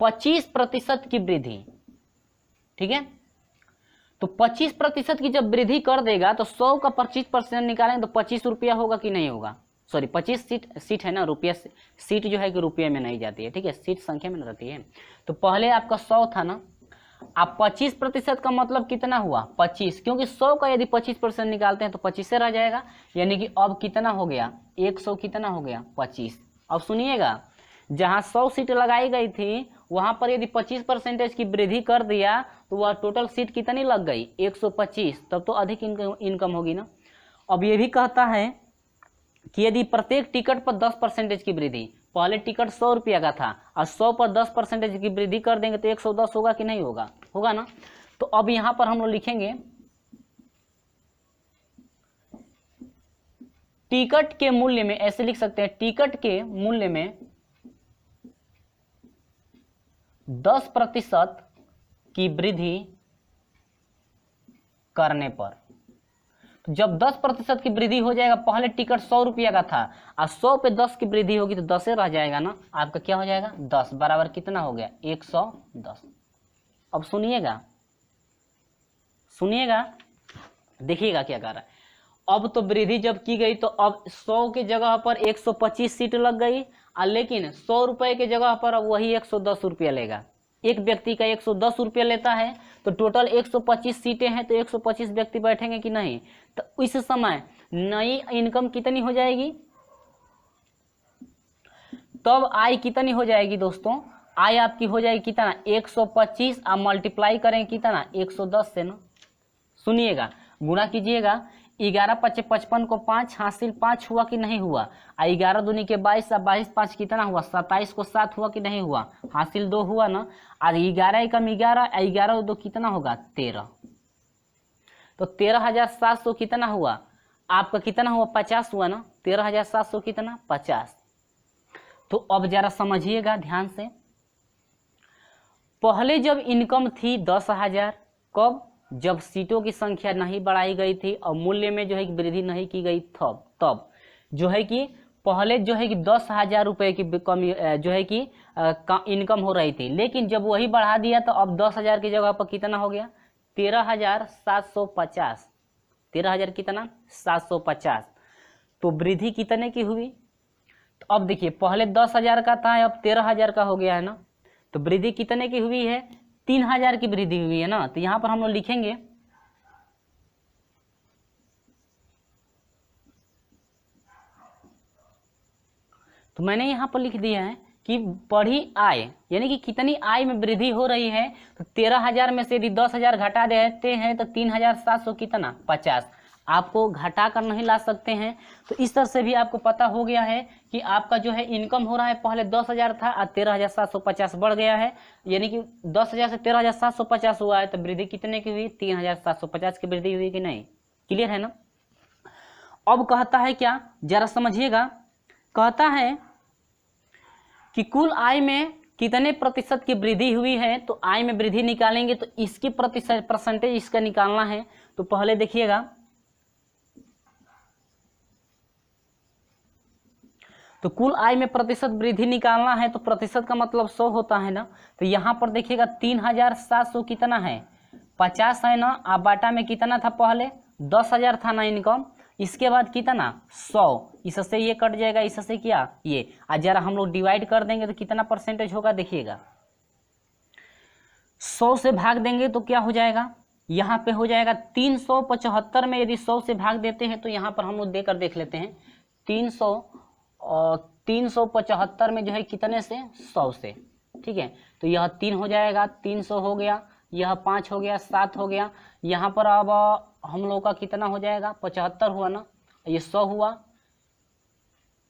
25% की वृद्धि, ठीक है। तो 25% की जब वृद्धि कर देगा तो 100 का 25% निकालेंगे तो 25 रुपया होगा कि नहीं होगा? सॉरी 25 सीट है ना, रुपया सीट जो है कि रुपये में नहीं जाती है, ठीक है, सीट संख्या में रहती है। तो पहले आपका 100 था ना, आप 25% का मतलब कितना हुआ? 25, क्योंकि 100 का यदि 25% निकालते हैं तो 25 से रह जाएगा, यानी कि अब कितना हो गया? 100 कितना हो गया? 25। अब सुनिएगा, जहां 100 सीट लगाई गई थी वहां पर यदि 25% की वृद्धि कर दिया तो वह टोटल सीट कितनी लग गई? 125, तब तो अधिक इनकम होगी ना। अब ये भी कहता है कि यदि प्रत्येक टिकट पर 10% की वृद्धि, पहले टिकट 100 रुपया का था और 100 पर 10% की वृद्धि कर देंगे तो 110 होगा कि नहीं होगा? होगा ना। तो अब यहां पर हम लोग लिखेंगे टिकट के मूल्य में, ऐसे लिख सकते हैं, टिकट के मूल्य में 10% की वृद्धि करने पर। तो जब 10% की वृद्धि हो जाएगा, पहले टिकट 100 रुपया का था और 100 पे 10 की वृद्धि होगी तो 10 रह जाएगा ना, आपका क्या हो जाएगा? 10 बराबर कितना हो गया? 110। अब सुनिएगा, देखिएगा क्या कर रहा है। अब तो वृद्धि जब की गई तो अब 100 के जगह पर 125 सीट लग गई, लेकिन 100 रुपए के जगह पर अब वही 110 रुपया लेगा। एक व्यक्ति का 110 रुपया लेता है तो टोटल 125 सीटें हैं तो 125 व्यक्ति बैठेंगे कि नहीं? तो इस समय नई इनकम कितनी हो जाएगी? तब आय कितनी हो जाएगी दोस्तों? आय आपकी हो जाएगी कितना? 125, आप मल्टीप्लाई करें कितना? 110 से ना। सुनिएगा, गुणा कीजिएगा, 11 5 55 को 5 हासिल 5 हुआ कि नहीं हुआ? 11 दूनी के 22, 22 5 कितना हुआ? 27 को 7 हुआ कि नहीं हुआ? हासिल 2 हुआ ना। और 11 एकम 11, 11 2 कितना होगा? 13। तो 13,700 कितना हुआ? आपका कितना हुआ? 50 हुआ ना। 13,700 कितना? 50। तो अब जरा समझिएगा ध्यान से, पहले जब इनकम थी 10,000, कब? जब सीटों की संख्या नहीं बढ़ाई गई थी और मूल्य में जो है कि वृद्धि नहीं की गई, तब जो है कि पहले जो है कि 10,000 रुपये की कमी जो है कि इनकम हो रही थी, लेकिन जब वही बढ़ा दिया तो अब 10,000 की जगह पर कितना हो गया? 13,750। 13,000 कितना? 750। तो वृद्धि कितने की हुई? तो अब देखिए, पहले 10,000 का था, अब 13,000 का हो गया है ना। तो वृद्धि कितने की हुई है? 3,000 की वृद्धि हुई है ना। तो यहां पर हम लोग लिखेंगे तो मैंने यहां पर लिख दिया है कि बढ़ी आय, यानी कि कितनी आय में वृद्धि हो रही है। तो 13,000 में से यदि 10,000 घटा देते हैं तो 3,700 कितना? 50। आपको घटा कर नहीं ला सकते हैं, तो इस तरह से भी आपको पता हो गया है कि आपका जो है इनकम हो रहा है, पहले 10,000 था और 13,750 बढ़ गया है, यानी कि 10,000 से 13,750 हुआ है। तो वृद्धि कितने की हुई? 3,750 की वृद्धि हुई कि नहीं? क्लियर है ना। अब कहता है क्या, जरा समझिएगा, कहता है कि कुल आय में कितने प्रतिशत की वृद्धि हुई है। तो आय में वृद्धि निकालेंगे तो इसकी परसेंटेज इसका निकालना है। तो पहले देखिएगा, तो कुल आय में प्रतिशत वृद्धि निकालना है तो प्रतिशत का मतलब 100 होता है ना। तो यहां पर देखिएगा 3,700 कितना है? 50 है ना। आप बाटा में कितना था? पहले 10,000 था ना इनकम, इसके बाद कितना? 100। इससे ये कट जाएगा, इससे क्या? ये। आज जरा हम लोग डिवाइड कर देंगे तो कितना परसेंटेज होगा? देखिएगा, 100 से भाग देंगे तो क्या हो जाएगा? यहाँ पे हो जाएगा 375 में यदि 100 से भाग देते हैं तो यहाँ पर हम लोग देकर देख लेते हैं। 375 में जो है कितने से? 100 से, ठीक है। तो यह 3 हो जाएगा, 300 हो गया, यह 5 हो गया, 7 हो गया। यहाँ पर अब हम लोग का कितना हो जाएगा? 75 हुआ ना, ये 100 हुआ,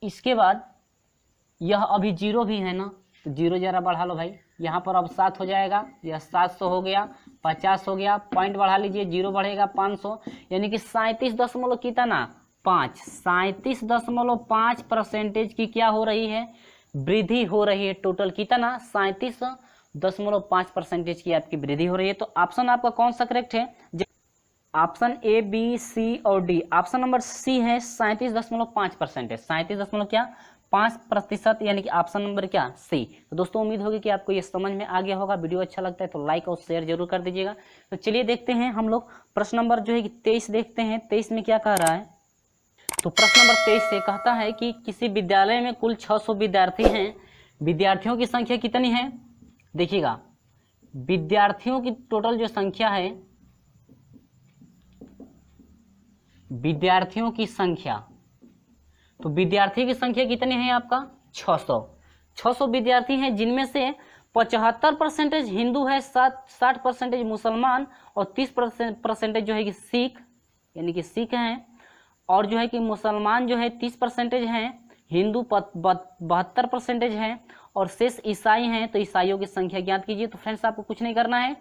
इसके बाद यह अभी 0 भी है ना, तो 0 जरा बढ़ा लो भाई, यहाँ पर अब 7 हो जाएगा, यह 700 हो गया, 50 हो गया, पॉइंट बढ़ा लीजिए, 0 बढ़ेगा 500, यानी कि 37 कितना 5, 37.5% की क्या हो रही है, वृद्धि हो रही है। टोटल कितना 37.5% की आपकी वृद्धि हो रही है। तो ऑप्शन आपका कौन सा करेक्ट है, ऑप्शन ए, बी, सी और डी। ऑप्शन नंबर सी है 37.5%, 37.5%, यानी कि ऑप्शन नंबर क्या सी। तो दोस्तों उम्मीद होगी कि आपको ये समझ में आ गया होगा। वीडियो अच्छा लगता है तो लाइक और शेयर जरूर कर दीजिएगा। तो चलिए देखते हैं हम लोग प्रश्न नंबर जो है कि 23 देखते हैं। 23 में क्या कह रहा है, तो प्रश्न नंबर 23 से कहता है कि किसी विद्यालय में कुल 600 विद्यार्थी हैं, विद्यार्थियों की संख्या कितनी है। देखिएगा विद्यार्थियों की टोटल जो संख्या है, विद्यार्थियों की संख्या, तो विद्यार्थी की संख्या कितनी है आपका 600 विद्यार्थी हैं, जिनमें से 75% हिंदू है, 60% मुसलमान और 30% जो है कि सिख, यानी कि सिख हैं, और जो है कि मुसलमान जो है 30% हैं, हिंदू 72% हैं और शेष ईसाई हैं। तो ईसाइयों की संख्या ज्ञात कीजिए। तो फ्रेंड्स आपको कुछ नहीं करना है,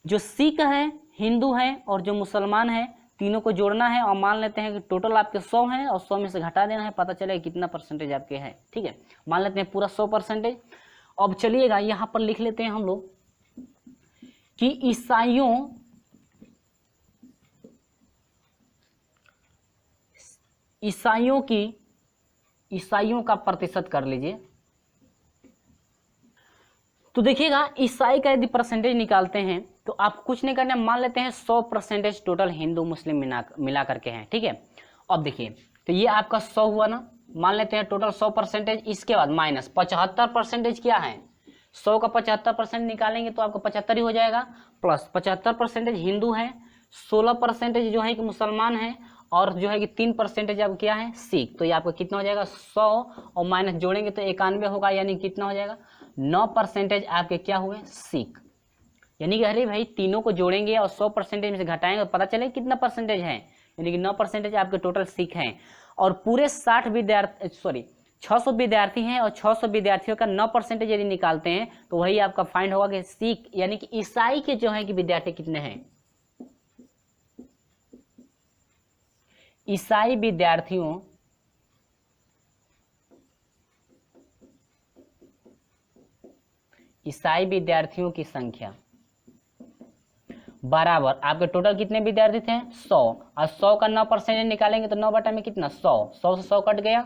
जो सिख है, हिंदू है और जो मुसलमान है, तीनों को जोड़ना है और मान लेते हैं कि टोटल आपके 100 हैं और 100 में से घटा देना है, पता चलेगा कितना परसेंटेज आपके हैं। ठीक है, मान लेते हैं पूरा 100%। अब चलिएगा यहाँ पर लिख लेते हैं हम लोग कि ईसाइयों का प्रतिशत कर लीजिए। तो देखिएगा ईसाई का यदि परसेंटेज निकालते हैं तो आप कुछ नहीं करना, मान लेते हैं 100% टोटल हिंदू मुस्लिम मिला करके हैं। ठीक है, अब देखिए तो ये आपका 100 हुआ ना, मान लेते हैं टोटल 100%। इसके बाद माइनस 75% क्या है, 100 का 75% निकालेंगे तो आपका 75 ही हो जाएगा, प्लस 75% हिंदू है, 16% जो है कि मुसलमान है और जो है कि 3% अब क्या है सिख। तो ये आपका कितना हो जाएगा 100 और माइनस जोड़ेंगे तो 91 होगा, यानी कितना हो जाएगा 9% आपके क्या हुए सिख। यानी कि अरे भाई तीनों को जोड़ेंगे और 100% में से घटाएंगे तो पता चले कितना परसेंटेज है, यानी कि 9% आपके टोटल सिख हैं। और पूरे 600 विद्यार्थी हैं और 600 विद्यार्थियों का 9% यदि निकालते हैं तो वही आपका फाइंड होगा कि सिख यानी कि ईसाई के जो है कि विद्यार्थी कितने हैं। ईसाई विद्यार्थियों की संख्या बराबर आपके टोटल कितने विद्यार्थी थे 100 और 100 का 9% निकालेंगे तो 9 बटा में कितना 100 से 100 कट गया,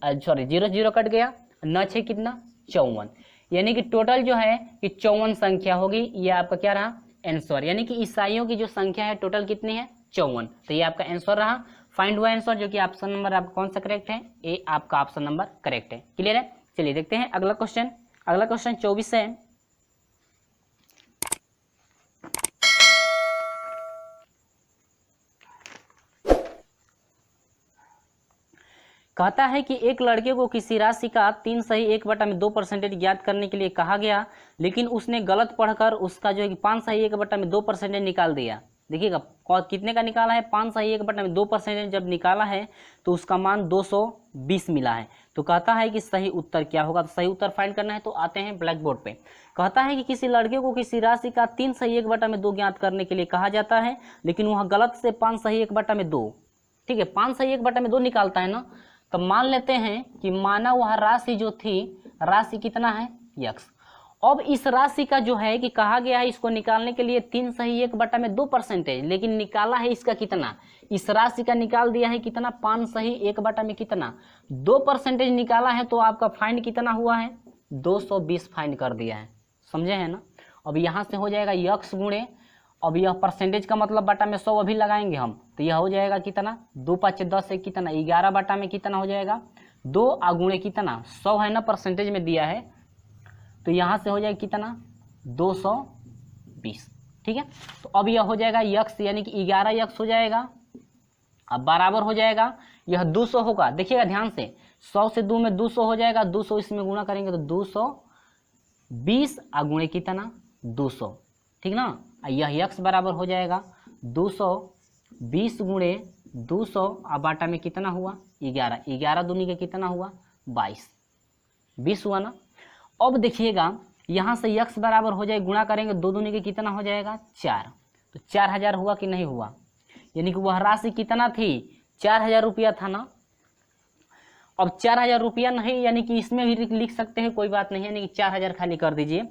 सॉरी 0 कट गया, 9 6 कितना 54, यानी कि टोटल जो है कि 54 संख्या होगी। ये आपका क्या रहा आंसर, यानी कि ईसाइयों की जो संख्या है टोटल कितनी है 54। तो ये आपका आंसर रहा, फाइंड हुआ आंसर, जो कि ऑप्शन नंबर आपका कौन सा करेक्ट है, ए आपका ऑप्शन नंबर करेक्ट है। क्लियर है, चलिए देखते हैं अगला क्वेश्चन। अगला क्वेश्चन 24 है। कहता है कि एक लड़के को किसी राशि का 3 सही 1/2% ज्ञात करने के लिए कहा गया, लेकिन उसने गलत पढ़कर उसका जो है कि 5 सही 1/2% निकाल दिया। देखिएगा कितने का निकाला है 5 सही 1/2% जब निकाला है तो उसका मान 220 मिला है। तो कहता है कि सही उत्तर क्या होगा, तो सही उत्तर फाइंड करना है तो आते हैं ब्लैक बोर्ड पे। कहता है कि किसी लड़के को किसी राशि का 3 सही 1/2 ज्ञात करने के लिए कहा जाता है, लेकिन वह गलत से 5 सही 1/2, ठीक है 5 सही 1/2 निकालता है ना। तो मान लेते हैं कि माना वह राशि जो थी, राशि कितना है x। अब इस राशि का जो है कि कहा गया है इसको निकालने के लिए 3 सही 1/2%, लेकिन निकाला है इसका कितना, इस राशि का निकाल दिया है कितना 5 सही 1/में कितना 2% निकाला है। तो आपका फाइंड कितना हुआ है 220 फाइंड कर दिया है, समझे हैं ना। अब यहाँ से हो जाएगा x गुणे, अब यह परसेंटेज का मतलब बटा में 100 अभी लगाएंगे हम, तो यह हो जाएगा कितना 2 5 10 से कितना 11 बटा में कितना हो जाएगा 2 गुणे कितना 100 है ना, परसेंटेज में दिया है, तो यहाँ से हो जाएगा कितना 220। ठीक है, तो अब यह हो जाएगा x यानी कि 11x हो जाएगा। अब बराबर हो जाएगा यह 200 होगा, देखिएगा ध्यान से 100 से 2 में 200 हो जाएगा, 200 इसमें गुणा करेंगे तो 220 गुणे कितना 200, ठीक ना। यह x बराबर हो जाएगा 220 गुणे 200 और बाटा में कितना हुआ 11, 11 दूनी के कितना हुआ 22, 20 हुआ ना। अब देखिएगा यहाँ से x बराबर हो जाए, गुणा करेंगे 2 दूनी के कितना हो जाएगा 4, तो 4000 हुआ कि नहीं हुआ, यानी कि वह राशि कितना थी 4000 रुपया था ना। अब 4000 रुपया नहीं, यानी कि इसमें भी लिख सकते हैं, कोई बात नहीं, यानी कि 4000 खाली कर दीजिए।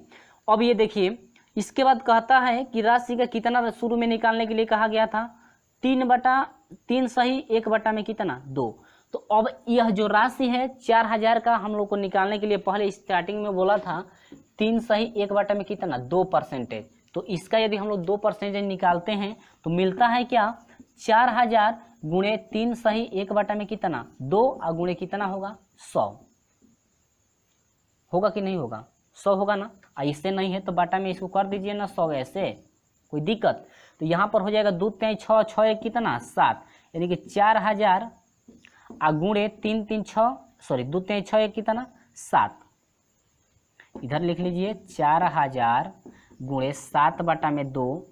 अब ये देखिए इसके बाद कहता है कि राशि का कितना शुरू में निकालने के लिए कहा गया था, 3/3 सही 1 में कितना 2। तो अब यह जो राशि है 4000 का हम लोग को निकालने के लिए पहले स्टार्टिंग में बोला था 3 सही 1 में कितना 2%। तो इसका यदि हम लोग 2% निकालते हैं तो मिलता है क्या 4000 गुणे 3 सही 1 में कितना 2 और गुणे कितना होगा 100, होगा कि नहीं होगा 100 होगा ना। इससे नहीं है तो बाटा में इसको कर दीजिए ना 100, ऐसे कोई दिक्कत। तो यहाँ पर हो जाएगा 2 3 6 6 1 कितना 7, यानी कि 4000 गुणे 3 3 6 सॉरी 2 3 6 1 कितना 7, इधर लिख लीजिए 4000 गुणे 7/2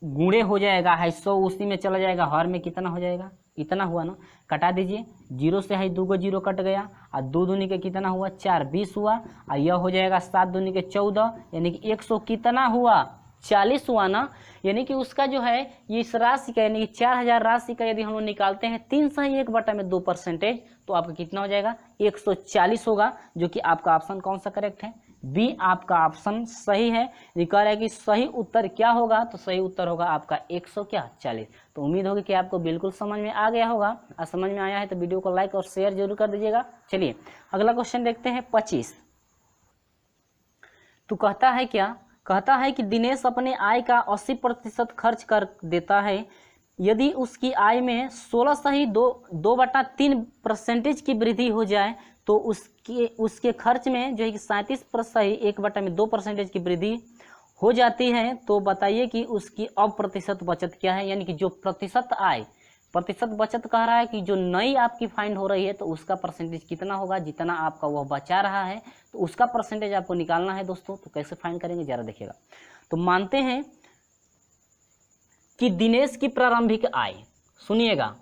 गुणे हो जाएगा है 100, उसी में चला जाएगा, हर में कितना हो जाएगा इतना हुआ ना, कटा दीजिए, 0 से है 2 को 0 कट गया और 2 दूनी के कितना हुआ 4, 20 हुआ और यह हो जाएगा 7 दूनी के 14, यानी कि 100 कितना हुआ 40 हुआ ना। यानी कि उसका जो है ये इस राशि का यानी कि 4000 राशि का यदि हम लोग निकालते हैं 3 सही 1/2% तो आपका कितना हो जाएगा 140 होगा, जो कि आपका ऑप्शन कौन सा करेक्ट है, बी आपका ऑप्शन सही है। कह रहा है कि सही उत्तर क्या होगा, तो सही उत्तर होगा आपका 140। तो उम्मीद होगी कि आपको बिल्कुल समझ में आ गया होगा, और समझ में आया है तो वीडियो को लाइक और शेयर जरूर कर दीजिएगा। चलिए अगला क्वेश्चन देखते हैं 25। तो कहता है क्या, कहता है कि दिनेश अपने आय का 80% खर्च कर देता है, यदि उसकी आय में 16 सही 2/3% की वृद्धि हो जाए तो उसके खर्च में जो है कि 37 सही 1/2% की वृद्धि हो जाती है, तो बताइए कि उसकी अप्रतिशत बचत क्या है। यानी कि जो प्रतिशत आय, प्रतिशत बचत कह रहा है कि जो नई आपकी फाइंड हो रही है तो उसका परसेंटेज कितना होगा, जितना आपका वह बचा रहा है तो उसका परसेंटेज आपको निकालना है दोस्तों। तो कैसे फाइंड करेंगे जरा देखिएगा। तो मानते हैं कि दिनेश की प्रारंभिक आय, सुनिएगा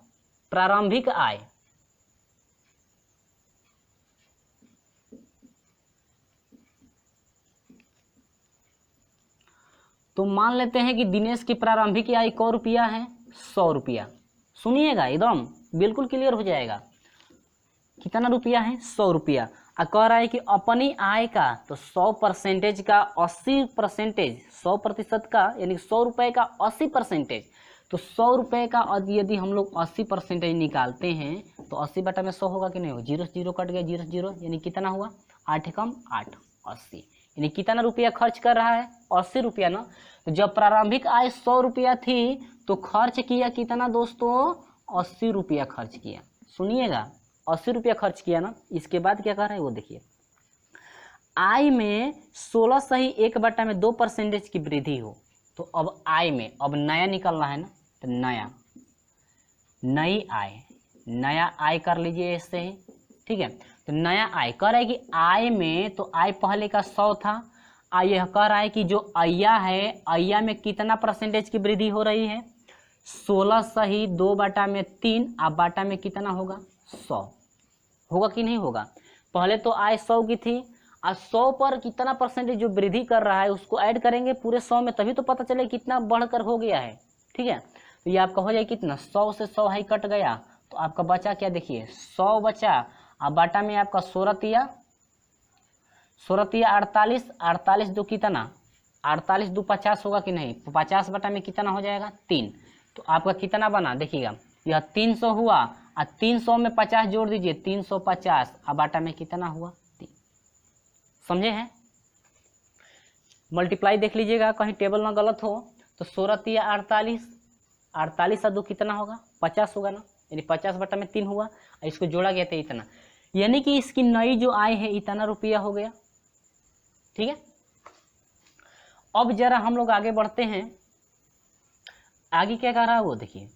प्रारंभिक आय तो मान लेते हैं कि दिनेश की प्रारंभिक आय क रुपया है 100 रुपया। सुनिएगा एकदम बिल्कुल क्लियर हो जाएगा, कितना रुपया है 100 रुपया। और कह रहा है कि अपनी आय का तो 100% का 80%, 100% का यानी 100 रुपये का 80%, तो 100 रुपये का यदि हम लोग 80% निकालते हैं तो 80/100 होगा कि नहीं होगा, 0 0 कट गया 0 0, यानी कितना हुआ 8 कम 8 80, यानी कितना रुपया खर्च कर रहा है 80 रुपया ना। तो जब प्रारंभिक आय 100 रुपया थी तो खर्च किया कितना दोस्तों 80 रुपया खर्च किया। सुनिएगा 80 रुपया खर्च किया ना। इसके बाद क्या कर रहे हैं वो देखिए, आय में 16 सही 1/2% की वृद्धि हो, तो अब आय में अब नया निकलना है ना, तो नई आय, नया आय कर लीजिए इससे ही, ठीक है। तो नया आय कह रहा है कि आय में, तो आय पहले का 100 था, आय यह कह रहा है कि जो अय्या है अय्या में कितना परसेंटेज की वृद्धि हो रही है 16 सही 2/3 अब बाटा में कितना होगा 100, होगा कि नहीं होगा। पहले तो आय 100 की थी और 100 पर कितना परसेंटेज जो वृद्धि कर रहा है उसको ऐड करेंगे पूरे 100 में, तभी तो पता चले कितना बढ़कर हो गया है, ठीक है। तो ये आपका हो जाए कितना 100 से 100 हाई कट गया, तो आपका बचा क्या देखिए 100 बचा, अब बाटा में आपका 16 तिया 48, 48 दो कितना 48 दो 50 होगा कि नहीं, 50 बटा में कितना हो जाएगा 3, तो आपका कितना बना देखिएगा यह 300 हुआ और 300 में 50 जोड़ दीजिए 350, अब बाटा में कितना हुआ 3, समझे हैं। मल्टीप्लाई देख लीजिएगा कहीं टेबल ना गलत हो, तो 16 तिया 48, 48 दो कितना होगा 50 होगा ना, यानी 50 बटा में 3 हुआ, इसको जोड़ा गया था इतना, यानी कि इसकी नई जो आय है इतना रुपया हो गया, ठीक है। अब जरा हम लोग आगे बढ़ते हैं, आगे क्या कर रहा है वो देखिए,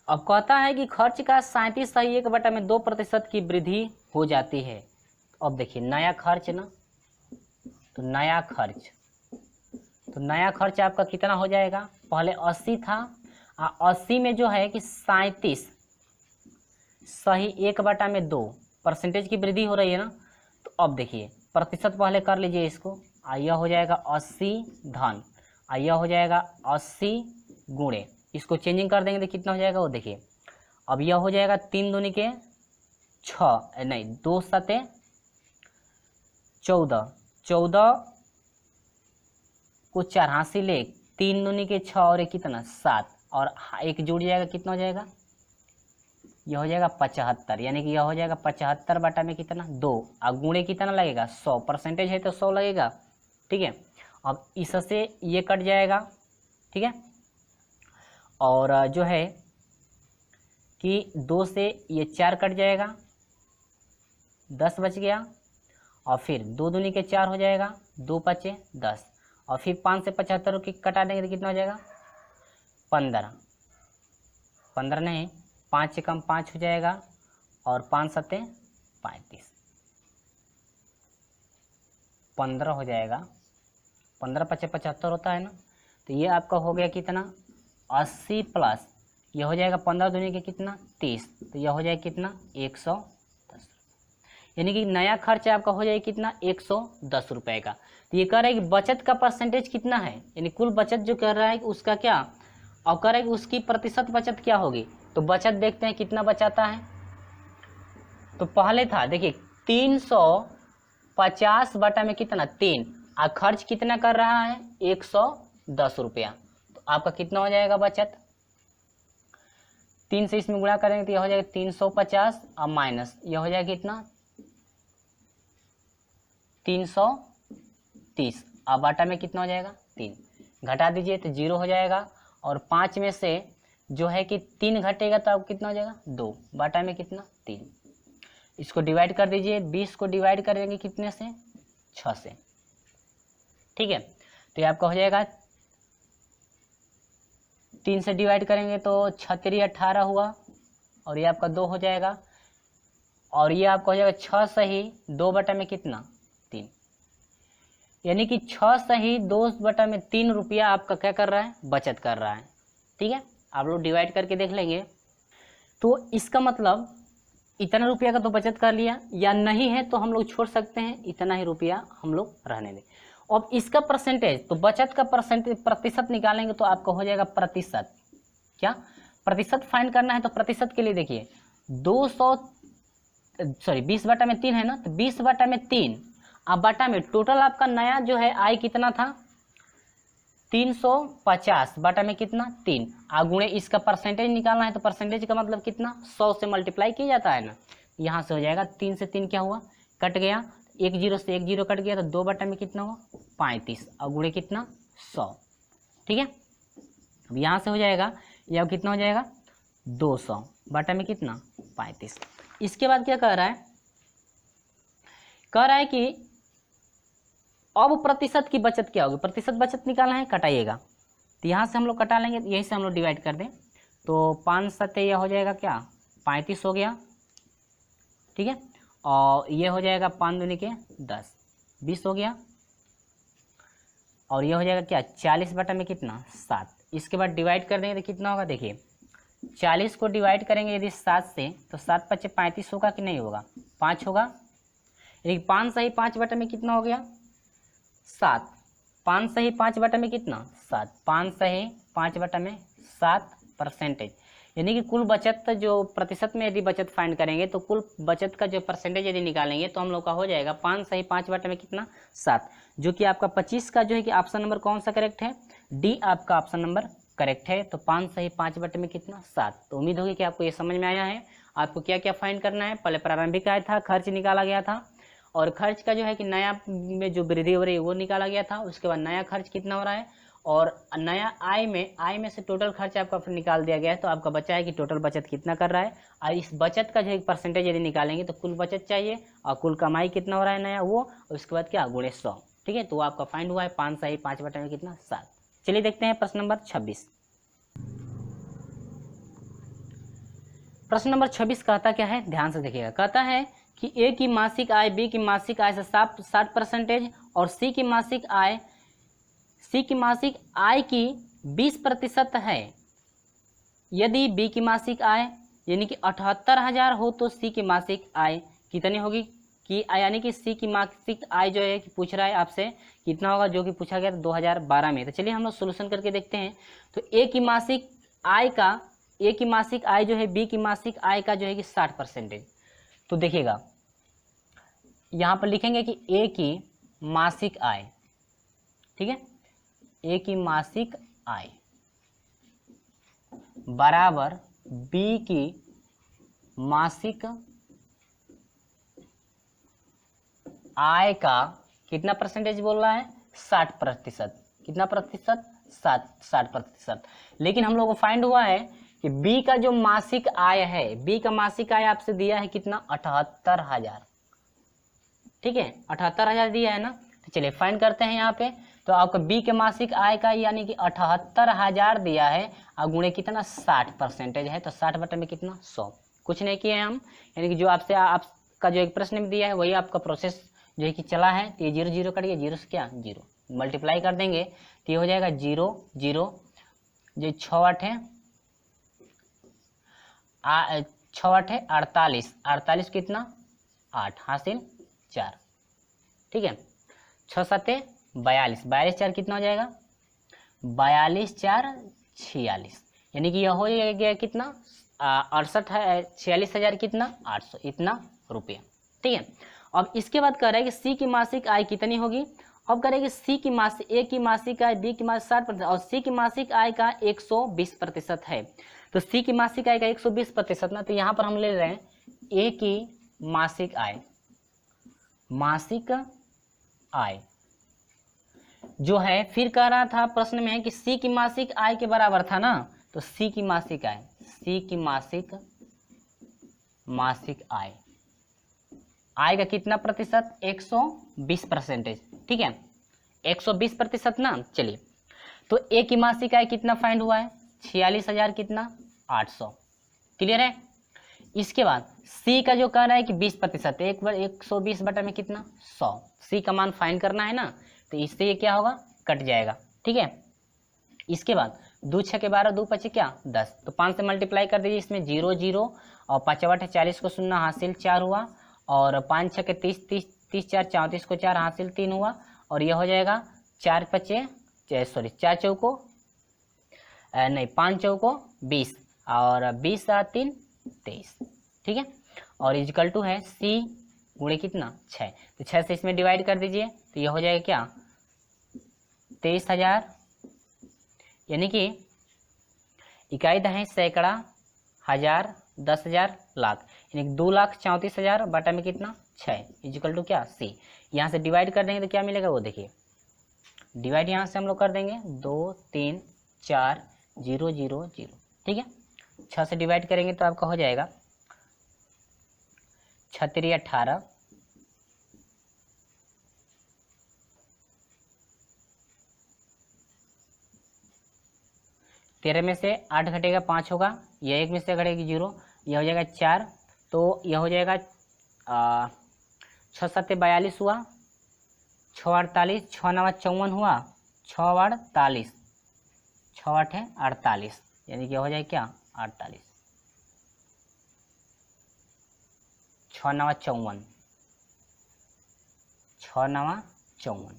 अब कहता है कि खर्च का 37 सही 1/2% की वृद्धि हो जाती है। अब देखिए नया खर्च ना, तो नया खर्च आपका कितना हो जाएगा, पहले 80 था 80 में जो है कि 37 सही 1/2 परसेंटेज की वृद्धि हो रही है ना। तो अब देखिए प्रतिशत पहले कर लीजिए इसको, यह हो जाएगा 80 धन, यह हो जाएगा 80 गुणे, इसको चेंजिंग कर देंगे तो कितना हो जाएगा वो देखिए। अब यह हो जाएगा 3 दूनी के 6 नहीं 2 7 14, 14 को 4 हासिल ले 3 दूनी के 6 और एक कितना 7 और एक जुड़ जाएगा कितना हो जाएगा, यह हो जाएगा 75, यानी कि यह हो जाएगा 75 बटा में कितना 2 और गुणे कितना लगेगा 100, परसेंटेज है तो 100 लगेगा। ठीक है, अब इससे ये कट जाएगा। ठीक है, और जो है कि 2 से ये 4 कट जाएगा, 10 बच गया, और फिर 2 दूनी के 4 हो जाएगा, 2 5 10, और फिर 5 से 75 की कटा देंगे तो कितना हो जाएगा 15, 15 नहीं 5 से कम 5 हो जाएगा, और 5 7 35, 15 हो जाएगा, 15 5 75 होता है ना। तो ये आपका हो गया कितना 80 प्लस यह हो जाएगा 15 दूनी के कितना 30, तो यह हो जाएगा कितना 110, यानी कि नया खर्च आपका हो जाएगा कितना 110 रुपये का। तो ये कह रहा है कि बचत का परसेंटेज कितना है, यानी कुल बचत जो कर रहा है उसका क्या, और कह रहा है कि उसकी प्रतिशत बचत क्या होगी। तो बचत देखते हैं कितना बचाता है। तो पहले था देखिए 350 बटा में कितना 3, और खर्च कितना कर रहा है 110 रुपया। तो आपका कितना हो जाएगा बचत, 3 से इसमें गुणा करेंगे तो यह हो जाएगा 350 और माइनस यह हो जाएगा कितना 330, और बटा में कितना हो जाएगा 3, घटा दीजिए तो 0 हो जाएगा, और 5 में से जो है कि 3 घटेगा तो अब कितना हो जाएगा 2, बटा में कितना 3। इसको डिवाइड कर दीजिए, 20 को डिवाइड करेंगे कितने से 6 से। ठीक है, तो ये आपका हो जाएगा 3 से डिवाइड करेंगे तो 6 3 18 हुआ, और ये आपका 2 हो जाएगा, और ये आपका हो जाएगा 6 सही 2 बटा में कितना 3, यानी कि 6 सही 2 बटा में 3 रुपया आपका क्या कर रहा है बचत कर रहा है। ठीक है, आप लोग डिवाइड करके देख लेंगे। तो इसका मतलब इतना रुपया का तो बचत कर लिया, या नहीं है तो हम लोग छोड़ सकते हैं, इतना ही रुपया हम लोग रहने दें। अब इसका परसेंटेज, तो बचत का परसेंटेज प्रतिशत निकालेंगे तो आपका हो जाएगा प्रतिशत, क्या प्रतिशत फाइंड करना है। तो प्रतिशत के लिए देखिए 20 बटा में 3 है ना, तो 20 बटा में 3 अब बटा में टोटल आपका नया जो है आय कितना था 350 बटा में कितना 3, गुणे इसका परसेंटेज निकालना है। तो परसेंटेज का मतलब कितना 100 से मल्टीप्लाई किया जाता है ना, यहाँ से हो जाएगा 3 से 3 क्या हुआ कट गया, 1 0 से 1 0 कट गया, तो 2 बटा में कितना हुआ 35 और गुणे कितना 100। ठीक है, अब यहाँ से हो जाएगा यह कितना हो जाएगा 200 बटा में कितना 35। इसके बाद क्या कह रहा है, कह रहा है कि अब प्रतिशत की बचत क्या होगी, प्रतिशत बचत निकालना है, कटाइएगा। तो यहाँ से हम लोग कटा लेंगे, यहीं से हम लोग डिवाइड कर दें तो 5 7 यह हो जाएगा क्या 35 हो गया। ठीक है, और ये हो जाएगा 5 दूनी के 10 20 हो गया, और ये हो जाएगा क्या 40 बटा में कितना 7। इसके बाद डिवाइड कर देंगे तो कितना होगा, देखिए 40 को डिवाइड करेंगे यदि 7 से तो 7 5 35 होगा कि नहीं होगा 5 होगा, एक 5 सही 5 बटा में कितना हो गया 7, 5 सही 5 बटा में कितना 7, 5 सही 5 बटा में 7 परसेंटेज, यानी कि कुल बचत जो प्रतिशत में यदि बचत फाइंड करेंगे तो कुल बचत का जो परसेंटेज यदि निकालेंगे तो हम लोग का हो जाएगा 5 सही 5 बटा में कितना 7, जो कि आपका 25 का जो है कि ऑप्शन नंबर कौन सा करेक्ट है, डी आपका ऑप्शन नंबर करेक्ट है। तो 5 सही 5 बटे में कितना 7। तो उम्मीद होगी कि आपको ये समझ में आया है। आपको क्या क्या फाइंड करना है, पहले प्रारंभिक आय था, खर्च निकाला गया था, और खर्च का जो है कि नया में जो वृद्धि हो रही है वो निकाला गया था। उसके बाद नया खर्च कितना हो रहा है, और नया आय में से टोटल खर्च आपका निकाल दिया गया है। तो आपका बचा है कि टोटल बचत कितना कर रहा है, और इस बचत का जो एक परसेंटेज यदि निकालेंगे तो कुल बचत चाहिए, और कुल कमाई कितना हो रहा है नया वो, और उसके बाद क्या गुणे 100। ठीक है, तो आपका फाइंड हुआ है 5 सही 5 बटे में कितना 7। चलिए देखते हैं प्रश्न नंबर 26। प्रश्न नंबर 26 कहता क्या है, ध्यान से देखिएगा। कहता है कि ए की मासिक आय बी की मासिक आय से 60% और सी की मासिक आय की 20% है। यदि बी की मासिक आय यानी कि 78,000 हो तो सी की मासिक आय कितनी होगी, कि यानी कि सी की मासिक आय जो है कि पूछ रहा है आपसे कितना होगा, जो कि पूछा गया था 2012 में। तो चलिए हम लोग सोल्यूशन करके देखते हैं। तो ए की मासिक आय जो है बी की मासिक आय का जो है कि 60%। तो देखिएगा यहाँ पर लिखेंगे कि ए की मासिक आय, ठीक है, ए की मासिक आय बराबर बी की मासिक आय का कितना परसेंटेज बोल रहा है, 60%। कितना प्रतिशत, 60%। लेकिन हम लोग को फाइंड हुआ है कि बी का जो मासिक आय है, बी का मासिक आय आपसे दिया है कितना, 78,000, ठीक है, 78,000 दिया है ना। तो चलिए फाइंड करते हैं यहाँ पे। तो आपका बी के मासिक आय का यानी कि 78,000 दिया है और गुणे कितना, 60% है। तो 60 बटे में कितना, 100। कुछ नहीं किए हम, यानी कि जो आपसे आपका जो एक प्रश्न में दिया है वही आपका प्रोसेस जो है कि चला है। तो ये 0 0 कट गया, 0 से क्या 0, मल्टीप्लाई कर देंगे तो ये हो जाएगा 0 0, जो 6 8 है 48, 48 कितना 8 हासिल 4, ठीक है, 6 7 42, 42 4 कितना हो जाएगा, 42 4 46, यानी कि यह हो गया कितना 46,000 कितना 800 इतना रुपया, ठीक है। अब इसके बाद कह रहा है कि सी की मासिक आय कितनी होगी। अब कह रहा है कि सी की मासिक, ए की मासिक आय, बी की मासिक 60% और सी की मासिक आय का 120% है। तो सी की मासिक आय का 120% ना, तो यहाँ पर हम ले रहे हैं ए की मासिक आय, मासिक आय जो है, फिर कह रहा था प्रश्न में है कि सी की मासिक आय के बराबर था ना। तो सी की मासिक आय, सी की मासिक आय का कितना प्रतिशत, 120%, ठीक है, 120% ना। चलिए तो ए की मासिक आय कितना फाइंड हुआ है, 46,000 कितना 800, क्लियर है। इसके बाद सी का जो कह रहा है कि 20%, एक बार 120 बटा में कितना 100, सी का मान फाइंड करना है ना। तो इससे ये क्या होगा, कट जाएगा, ठीक है। इसके बाद 2 6 के 12, 2 5 क्या 10, तो 5 से मल्टीप्लाई कर दीजिए, इसमें 0 0 और 5 8 40 को 0 हासिल 4 हुआ, और 5 6 के 30 30 30 4 34 को 4 हासिल 3 हुआ, और यह हो जाएगा 4 चौको नहीं 5 चौको 20 और 20 7 3 23, ठीक है। और इजकल टू है सी गुणे कितना 6, तो 6 से इसमें डिवाइड कर दीजिए, तो यह हो जाएगा क्या 23,000, यानी कि इकाई दहें सैकड़ा, हजार, 10,000, लाख, यानी 2,34,000 बटा में कितना 6 इजिकल टू क्या सी। यहाँ से डिवाइड कर देंगे तो क्या मिलेगा, वो देखिए डिवाइड यहाँ से हम लोग कर देंगे 2 3 4 0 0 0, ठीक है। 6 से डिवाइड करेंगे तो आपका हो जाएगा 6 3 18, 13 में से 8 घटेगा 5 होगा, यह 1 में से घटेगी 0, यह हो जाएगा 4, तो यह हो जाएगा 6 7 42 हुआ, 6 48, 6 9 54 हुआ, 6 48, 6 8 48, यानी कि हो जाए क्या 48, 6 9 54, 6 9 54,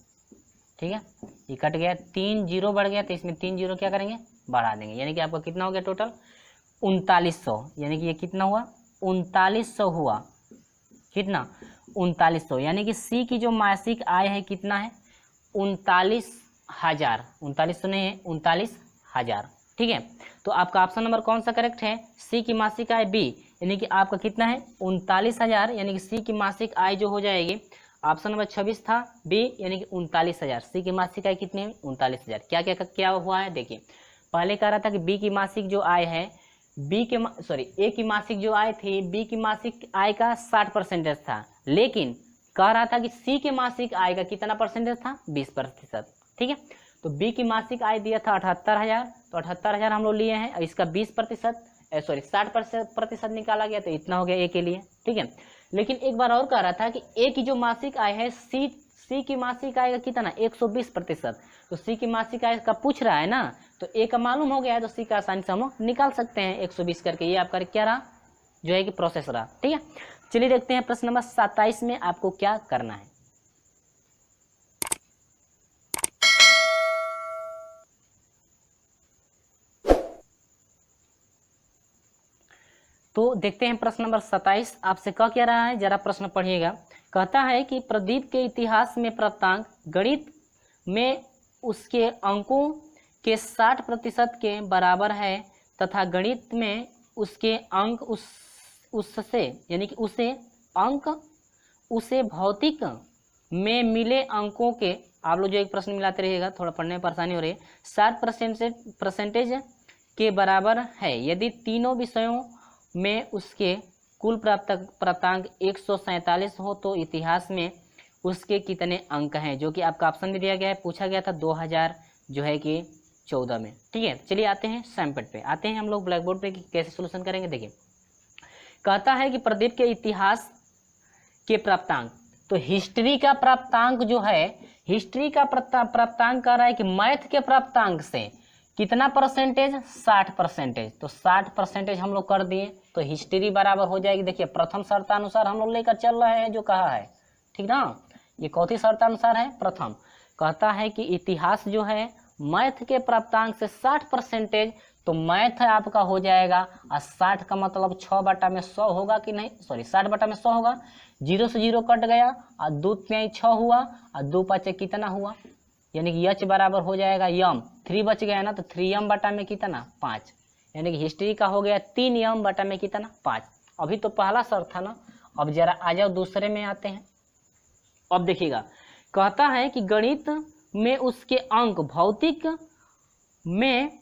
ठीक है। ये कट गया, 3 0 बढ़ गया, तो इसमें 3 0 क्या करेंगे बढ़ा देंगे, यानी कि आपका कितना हो गया टोटल 3900, यानी कि ये कितना हुआ 3900 हुआ, कितना 3900, यानी कि सी की जो मासिक आय है कितना है 39,000, 3900 नहीं है 39,000, ठीक है। तो आपका ऑप्शन नंबर कौन सा करेक्ट है, सी की मासिक आय बी, यानी कि आपका कितना है 39,000, यानी कि सी की मासिक आय जो हो जाएगी, ऑप्शन नंबर 26 था बी, यानी कि 39,000, सी की मासिक आय कितनी है 39,000। क्या क्या क्या हुआ है देखिए, पहले कह रहा था कि बी की मासिक जो आय है, ए की मासिक जो आय थी, बी की मासिक आय का 60% था, लेकिन कह रहा था कि सी के मासिक आय का कितना परसेंटेज था 20%, ठीक है। तो बी की मासिक आय दिया था 78,000, तो 78,000 हम लोग लिए हैं, और इसका 60% निकाला गया, तो इतना हो गया ए के लिए, ठीक है। लेकिन एक बार और कह रहा था कि ए की जो मासिक आय है सी सी की मासिक आय का कितना 120%। तो सी की मासिक आय का पूछ रहा है ना, तो ए का मालूम हो गया है, तो सी का आसानी से हम लोग निकाल सकते हैं 120 करके। ये आपका क्या रहा, जो है कि प्रोसेस रहा। ठीक है, चलिए देखते हैं प्रश्न नंबर 27 में आपको क्या करना है। तो देखते हैं प्रश्न नंबर 27 आपसे क्या रहा है, जरा प्रश्न पढ़िएगा। कहता है कि प्रदीप के इतिहास में प्राप्तांक गणित में उसके अंकों के 60% के बराबर है तथा गणित में उसके अंक उससे यानी कि उसे भौतिक में मिले अंकों के, आप लोग जो एक प्रश्न मिलाते रहिएगा, थोड़ा पढ़ने में परेशानी हो रही है, 60% के बराबर है यदि तीनों विषयों में उसके कुल प्राप्तांक 147 हो तो इतिहास में उसके कितने अंक हैं, जो कि आपका ऑप्शन में दिया गया है, पूछा गया था 2014 में। ठीक है, चलिए आते हैं सैमपट पे, आते हैं हम लोग ब्लैक बोर्ड पे कि कैसे सोल्यूशन करेंगे। देखिए, कहता है कि प्रदीप के इतिहास के प्राप्तांक, तो हिस्ट्री का प्राप्तांक जो है, हिस्ट्री का प्राप्तांक कह रहा है कि मैथ के प्राप्तांक से कितना परसेंटेज, 60%। तो 60% हम लोग कर दिए तो हिस्ट्री बराबर हो जाएगी। देखिए, प्रथम शर्तानुसार हम लोग लेकर चल रहे हैं जो कहा है, ठीक ना, ये कौथी शर्तानुसार है, प्रथम। कहता है कि इतिहास जो है मैथ के प्राप्तांक से 60%, तो मैथ आपका हो जाएगा, और 60 का मतलब 6/100 होगा कि नहीं, सॉरी 60/100 होगा, 0 से 0 कट गया, और 2 3 6 हुआ, और 2 5 कितना हुआ, यानी कि एच बराबर हो जाएगा यम, 3 बच गया ना, तो 3m बटा में कितना 5, यानी कि हिस्ट्री का हो गया 3m बटा में कितना 5। अभी तो पहला शर्त था ना, अब जरा आ जाओ दूसरे में आते हैं। अब देखिएगा, कहता है कि गणित में उसके अंक, भौतिक में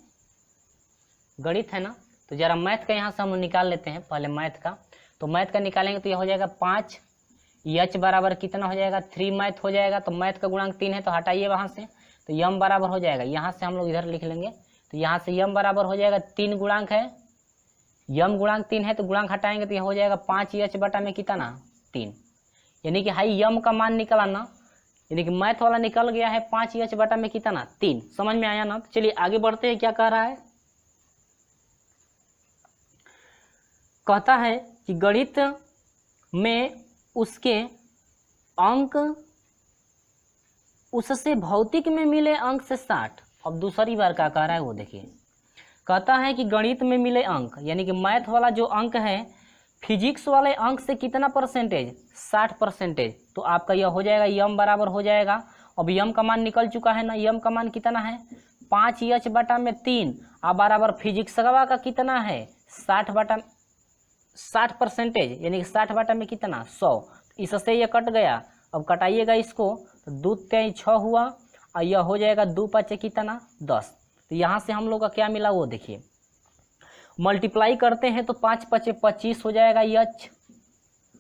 गणित है ना, तो जरा मैथ का यहाँ से हम निकाल लेते हैं पहले मैथ का। तो मैथ का निकालेंगे तो यह हो जाएगा 5, एच बराबर कितना हो जाएगा 3 मैथ हो जाएगा, तो मैथ का गुणांक 3 है तो हटाइए वहाँ से, तो यम बराबर हो जाएगा, यहाँ से हम लोग इधर लिख लेंगे, तो यहाँ से यम बराबर हो जाएगा 3 गुणांक है, यम गुणांक 3 है, तो गुणांक हटाएंगे तो यह हो जाएगा 5 बटा में कितना 3, यानी कि हाई यम का मान निकला ना, यानी कि मैथ वाला निकल गया है 5 बटा में कितना 3। समझ में आया ना। तो चलिए आगे बढ़ते हैं, क्या कह रहा है। कहता है कि गणित में उसके अंक उससे भौतिक में मिले अंक से 60। अब दूसरी बार क्या कह रहा है वो देखिए, कहता है कि गणित में मिले अंक, यानी कि मैथ वाला जो अंक है फिजिक्स वाले अंक से कितना परसेंटेज, 60%। तो आपका यह हो जाएगा यम बराबर हो जाएगा, अब यम का मान निकल चुका है ना, यम का मान कितना है 5 बटा में 3, अब बराबर फिजिक्स का कितना है 60%, यानी कि 60 बटा में कितना 100। इससे यह कट गया, अब कटाइएगा इसको, तो 2 3 6 हुआ, और यह हो जाएगा 2 5 कितना 10। तो यहाँ से हम लोग का क्या मिला वो देखिए, मल्टीप्लाई करते हैं तो 5 5 25 हो जाएगा एच,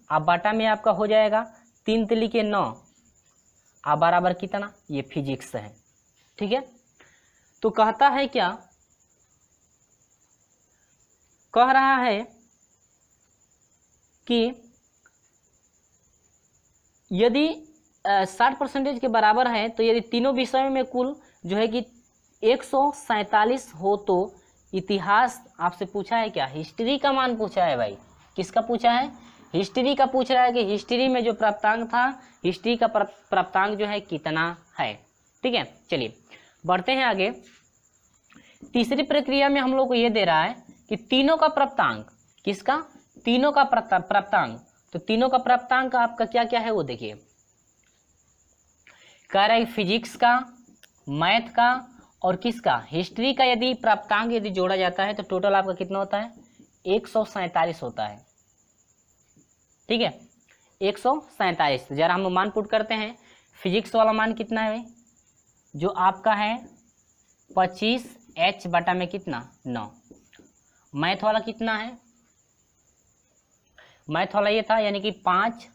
अब बाटा में आपका हो जाएगा 3 3 के 9, अब बराबर कितना, ये फिजिक्स है। ठीक है, तो कहता है क्या, कह रहा है कि यदि 60% के बराबर है, तो यदि तीनों विषयों में कुल जो है कि 147 हो तो इतिहास, आपसे पूछा है क्या, हिस्ट्री का मान पूछा है भाई, किसका पूछा है, हिस्ट्री का पूछ रहा है कि हिस्ट्री में जो प्राप्तांक था, हिस्ट्री का प्राप्तांक जो है कितना है। ठीक है, चलिए बढ़ते हैं आगे। तीसरी प्रक्रिया में हम लोग को ये दे रहा है कि तीनों का प्राप्तांक, किसका, तीनों का प्राप्तांक, तो तीनों का प्राप्तांक आपका क्या क्या है वो देखिए, कह रहा है फिजिक्स का, मैथ का और किसका, हिस्ट्री का यदि प्राप्तांक यदि जोड़ा जाता है तो टोटल आपका कितना होता है 147 होता है। ठीक है, 147। तो जरा हम मान पुट करते हैं, फिजिक्स वाला मान कितना है भाई, जो आपका है 25 बटा में कितना 9। मैथ वाला कितना है, मैथ वाला ये था, यानी कि 5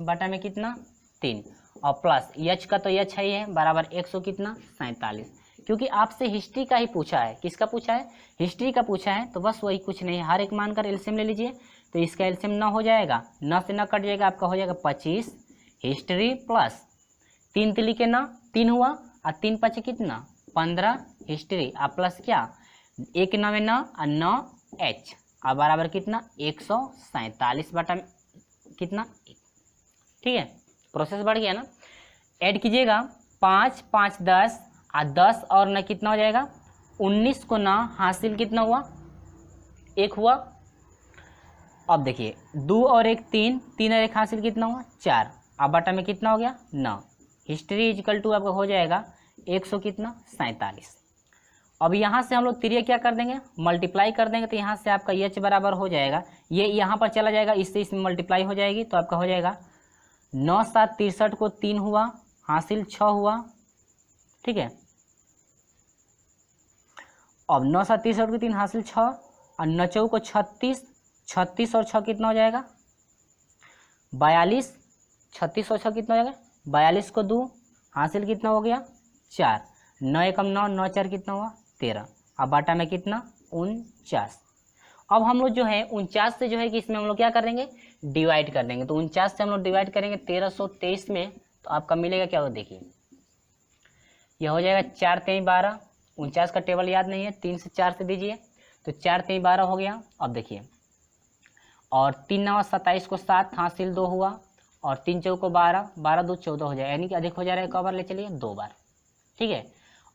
बटा में कितना 3, और प्लस एच का तो एच है ही है, बराबर 100 कितना 47। क्योंकि आपसे हिस्ट्री का ही पूछा है, किसका पूछा है, हिस्ट्री का पूछा है, तो बस वही, कुछ नहीं है, हर एक मान कर एलसीएम ले लीजिए। तो इसका एलसीएम 9 हो जाएगा, 9 से 9 कट जाएगा, आपका हो जाएगा 25, हिस्ट्री प्लस 3 तिली के 9, 3 हुआ और 3 5 कितना 15 हिस्ट्री और प्लस क्या 1 9 9 और 9 एच और बराबर कितना 147 बटा कितना 1। ठीक है, प्रोसेस बढ़ गया ना। ऐड कीजिएगा 5 5 10 और 10 और 9 कितना हो जाएगा 19 को 9 हासिल कितना हुआ 1 हुआ। अब देखिए 2 और 1 3, 3 और 1 हासिल कितना हुआ 4 अब बटा में कितना हो गया 9। हिस्ट्री इजिकल टू आपका हो जाएगा 100 कितना 47। अब यहाँ से हम लोग तिरिया क्या कर देंगे मल्टीप्लाई कर देंगे, तो यहाँ से आपका एच बराबर हो जाएगा, ये यहाँ पर चला जाएगा, इससे इसमें मल्टीप्लाई हो जाएगी, तो आपका हो जाएगा 9 7 63 को 3 हुआ हासिल 6 हुआ। ठीक है, अब 9 7 63 को 3 हासिल 6 और 9 4 को 36, 36 और 6 कितना हो जाएगा 42, 36 और 6 कितना हो जाएगा 42 को 2 हासिल कितना हो गया 4, 9 एकम 9, 9 4 कितना हुआ 13 अब बाटा में कितना 49। अब हम लोग जो है 49 से जो है कि इसमें हम लोग क्या कर देंगे डिवाइड कर देंगे, तो 49 से हम लोग डिवाइड करेंगे 1323 में, तो आपका मिलेगा क्या हो देखिए यह हो जाएगा 4 3 12, 49 का टेबल याद नहीं है 3 से 4 से दीजिए, तो 4 3 12 हो गया। अब देखिए और 3 9 27 को 7 हासिल 2 हुआ और 3 4 को 12, 12 2 14 हो जाएगा, यानी कि अधिक हो जा रहा है, कई बार ले चलिए 2 बार। ठीक है,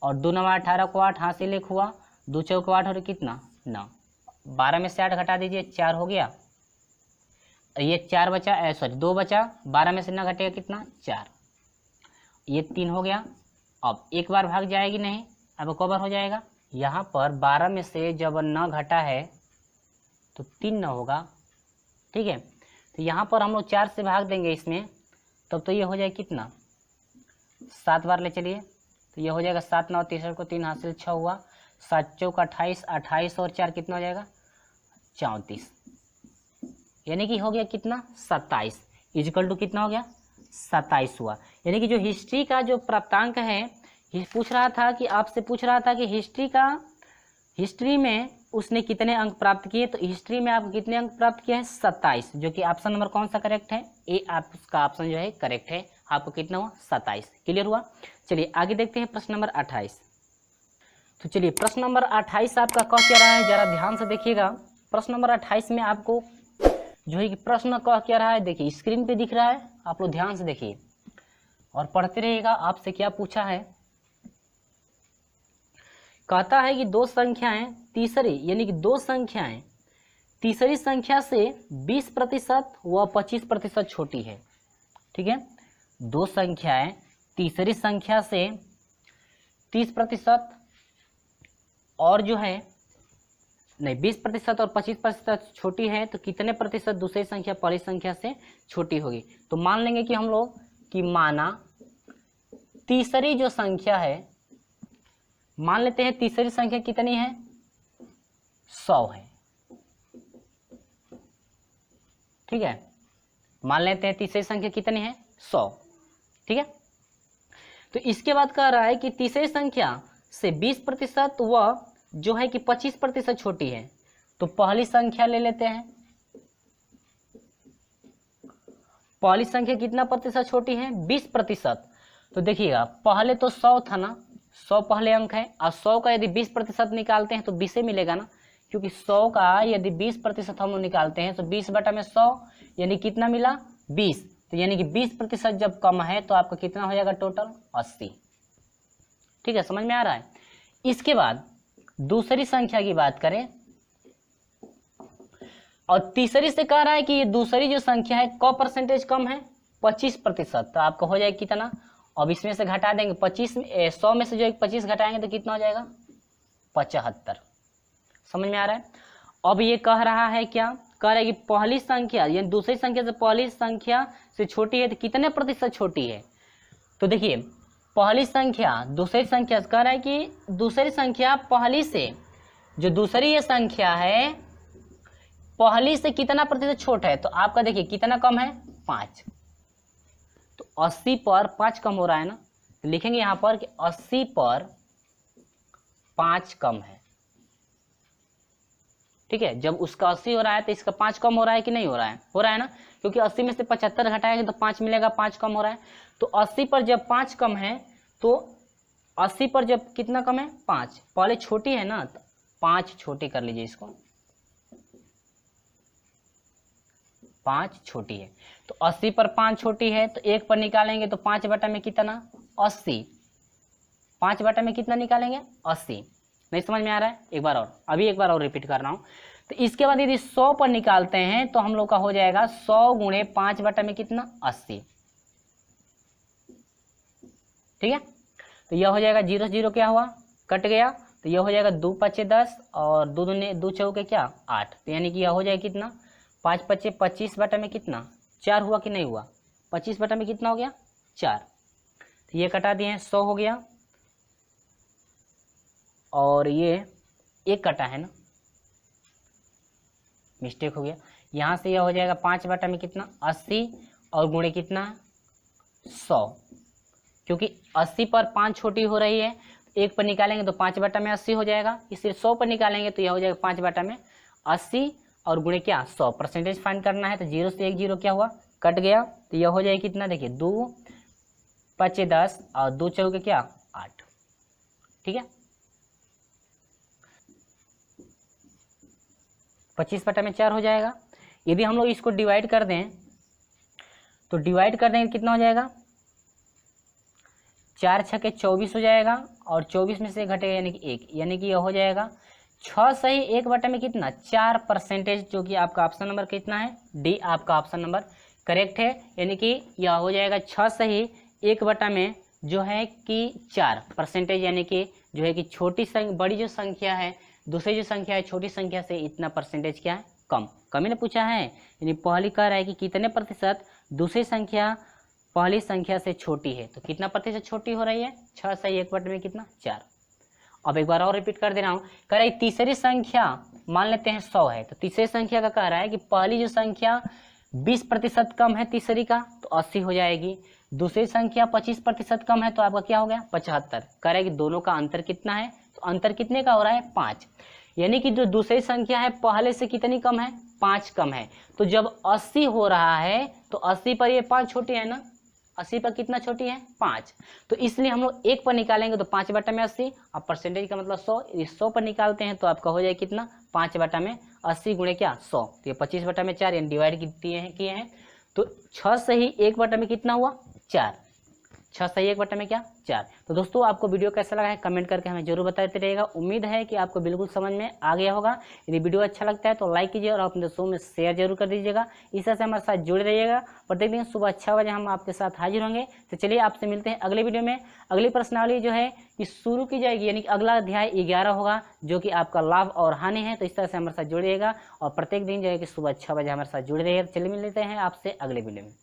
और 2 9 18 को 8 हासिल 1 हुआ, 2 4 को 8 और कितना 9, 12 में से 8 घटा दीजिए 4 हो गया, ये 4 बचा सॉरी 2 बचा, 12 में से 9 घटेगा कितना 4, ये 3 हो गया। अब एक बार भाग जाएगी नहीं, अब कई बार हो जाएगा, यहाँ पर 12 में से जब 9 घटा है तो 3 9 होगा। ठीक है, तो यहाँ पर हम लोग 4 से भाग देंगे इसमें, तब तो ये हो जाएगा कितना 7 बार ले चलिए, तो ये हो जाएगा 7 9 63 को 3 हासिल 6 हुआ, 7 4 28, 28 और 4 कितना हो जाएगा 34, यानी कि हो गया कितना 27 इजिकल टू कितना हो गया 27 हुआ। यानी कि जो हिस्ट्री का जो प्राप्तांक है पूछ रहा था कि आपसे पूछ रहा था कि हिस्ट्री में उसने कितने अंक प्राप्त किए, तो हिस्ट्री में आप कितने अंक प्राप्त किए हैं 27, जो कि ऑप्शन नंबर कौन सा करेक्ट है ए, आपका ऑप्शन जो है करेक्ट है, आपको कितना हुआ 27। क्लियर हुआ। चलिए आगे देखते हैं प्रश्न नंबर 28। तो चलिए प्रश्न नंबर 28 आपका कह क्या रहा है, जरा ध्यान से देखिएगा। प्रश्न नंबर 28 में आपको जो है कि प्रश्न कह क्या रहा है, देखिए स्क्रीन पे दिख रहा है, आप लोग ध्यान से देखिए और पढ़ते रहिएगा आपसे क्या पूछा है। कहता है कि दो संख्याएं तीसरी यानी कि दो संख्याएं तीसरी संख्या से 20% व 25% छोटी है। ठीक है, दो संख्याएं तीसरी संख्या से 30% और जो है नहीं 20% और 25% छोटी है, तो कितने प्रतिशत दूसरी संख्या पहली संख्या से छोटी होगी। तो मान लेंगे कि हम लोग कि माना तीसरी जो संख्या है, मान लेते हैं तीसरी संख्या कितनी है 100 है। ठीक है, मान लेते हैं तीसरी संख्या कितनी है 100। ठीक है, तो इसके बाद कह रहा है कि तीसरी संख्या से 20% व जो है कि 25% छोटी है, तो पहली संख्या ले लेते हैं। पहली संख्या कितना प्रतिशत छोटी है 20%। तो देखिएगा पहले तो 100 था ना, 100 पहले अंक है, और 100 का यदि 20% निकालते हैं तो 20 से मिलेगा ना, क्योंकि 100 का यदि 20% हम लोग निकालते हैं तो 20 बटा में 100 यानी कितना मिला 20, तो यानी कि 20% जब कम है तो आपका कितना हो जाएगा टोटल 80। ठीक है, समझ में आ रहा है। इसके बाद दूसरी संख्या की बात करें और तीसरी से कह रहा है कि ये दूसरी जो संख्या है क परसेंटेज कम है 25%, तो आपका हो जाएगा कितना, अब इसमें से घटा देंगे 100 में से जो 25 घटाएंगे तो कितना हो जाएगा 75। समझ में आ रहा है। अब ये कह रहा है क्या, कह रहा है कि पहली संख्या यानी दूसरी संख्या से पहली संख्या से छोटी है तो कितने प्रतिशत छोटी है। तो देखिए पहली संख्या दूसरी संख्या से कह रहा है कि दूसरी संख्या पहली से, जो दूसरी ये संख्या है पहली से कितना प्रतिशत छोटा है, तो आपका देखिए कितना कम है 5, तो 80 पर 5 कम हो रहा है ना, तो लिखेंगे यहाँ पर कि 80 पर 5 कम है। ठीक है। जब उसका 80 हो रहा है तो इसका 5 कम हो रहा है कि नहीं हो रहा है? हो रहा है ना, क्योंकि 80 में से 75 घटाएंगे तो 5 मिलेगा, 5 कम हो रहा है। तो 80 पर जब 5 कम है तो 80 पर जब कितना कम है? 5। पहले छोटी है ना, तो 5 छोटी कर लीजिए इसको, 5 छोटी है। तो 80 पर 5 छोटी है तो 1 पर निकालेंगे तो 5 बटा में कितना? 80। 5 बटा में कितना निकालेंगे? 80। नहीं समझ में आ रहा है? एक बार और, अभी एक बार और रिपीट कर रहा हूँ। तो इसके बाद यदि 100 पर निकालते हैं तो हम लोग का हो जाएगा 100 गुणे 5 बटा में कितना? 80। ठीक है। तो यह हो जाएगा 0 0 क्या हुआ? कट गया। तो यह हो जाएगा 2 5 10 और 2 दूने 2 चौके क्या? 8। तो यानी कि यह हो जाएगा कितना? 5 5 25 बटा में कितना? 4 हुआ कि नहीं हुआ? 25 बटा में कितना हो गया? 4। तो ये कटा दिए हैं, 100 हो गया और ये 1 कटा है ना, मिस्टेक हो गया। यहाँ से यह हो जाएगा 5 बटा में कितना? 80 और गुणे कितना? 100। क्योंकि 80 पर 5 छोटी हो रही है, 1 पर निकालेंगे तो 5 बटा में 80 हो जाएगा। इसलिए 100 पर निकालेंगे तो यह हो जाएगा 5 बटा में 80 और गुणे क्या? 100। परसेंटेज फाइंड करना है तो 0 से 1 0 क्या हुआ? कट गया। तो यह हो जाएगा कितना? देखिए 2 5 10 और 2 चौके क्या? 8। ठीक है। 25 बटा में 4 हो जाएगा। यदि हम लोग इसको डिवाइड कर दें तो डिवाइड कर देंगे कितना हो जाएगा? 4 छके 24 हो जाएगा और 24 में से घटेगा यानी कि 1, यानी कि यह हो जाएगा 6 सही 1 बटा में कितना? 4 परसेंटेज, जो कि आपका ऑप्शन नंबर कितना है? डी आपका ऑप्शन नंबर करेक्ट है। यानी कि यह हो जाएगा 6 सही 1 बटा में जो है कि 4 परसेंटेज, यानी कि जो है कि छोटी बड़ी जो संख्या है, दूसरी जो संख्या है छोटी संख्या से इतना परसेंटेज क्या है? कम। कमी ने पूछा है, यानी पहली कह रहा है कि कितने प्रतिशत दूसरी संख्या पहली संख्या से छोटी है। तो कितना प्रतिशत छोटी हो रही है? 6 सही 1 बटे में कितना? 4। अब एक बार और रिपीट कर दे रहा हूँ। कह रहा है तीसरी संख्या मान लेते हैं 100 है, तो तीसरी संख्या का कह रहा है कि पहली जो संख्या 20% कम है तीसरी का तो 80 हो जाएगी। दूसरी संख्या 25% कम है तो आपका क्या हो गया? 75। कह रहा है कि दोनों का अंतर कितना है? तो अंतर कितने का हो रहा है? 5। यानी कि जो दूसरी संख्या है पहले से कितनी कम है? 5 कम है। तो जब 80 हो रहा है तो 80 पर ये 5 छोटी है ना, 80 पर कितना छोटी है? 5। तो इसलिए हम लोग 1 पर निकालेंगे तो 5 बटा में 80, अब परसेंटेज का मतलब 100। यदि 100 पर निकालते हैं तो आपका हो जाए कितना? 5 बटा में 80 गुणे क्या? 100। तो ये 25 बटा में 4 यानी डिवाइड किए हैं। तो 6 सही 1 बटा में कितना हुआ? 4। 6 सही 1 बटा में क्या? 4। तो दोस्तों आपको वीडियो कैसा लगा है कमेंट करके हमें जरूर बताते रहिएगा। उम्मीद है कि आपको बिल्कुल समझ में आ गया होगा। यदि वीडियो अच्छा लगता है तो लाइक कीजिए और अपने दोस्तों में शेयर जरूर कर दीजिएगा। इस तरह से हमारे साथ जुड़े रहिएगा। प्रत्येक दिन सुबह 6 बजे हम आपके साथ हाजिर होंगे। तो चलिए आपसे मिलते हैं अगले वीडियो में। अगली प्रश्नावली जो है कि शुरू की जाएगी, यानी कि अगला अध्याय 11 होगा जो कि आपका लाभ और हानि है। तो इस तरह से हमारे साथ जुड़िएगा और प्रत्येक दिन जो है कि सुबह 6 बजे हमारे साथ जुड़े रहिएगा। चलिए मिलते हैं आपसे अगले वीडियो में।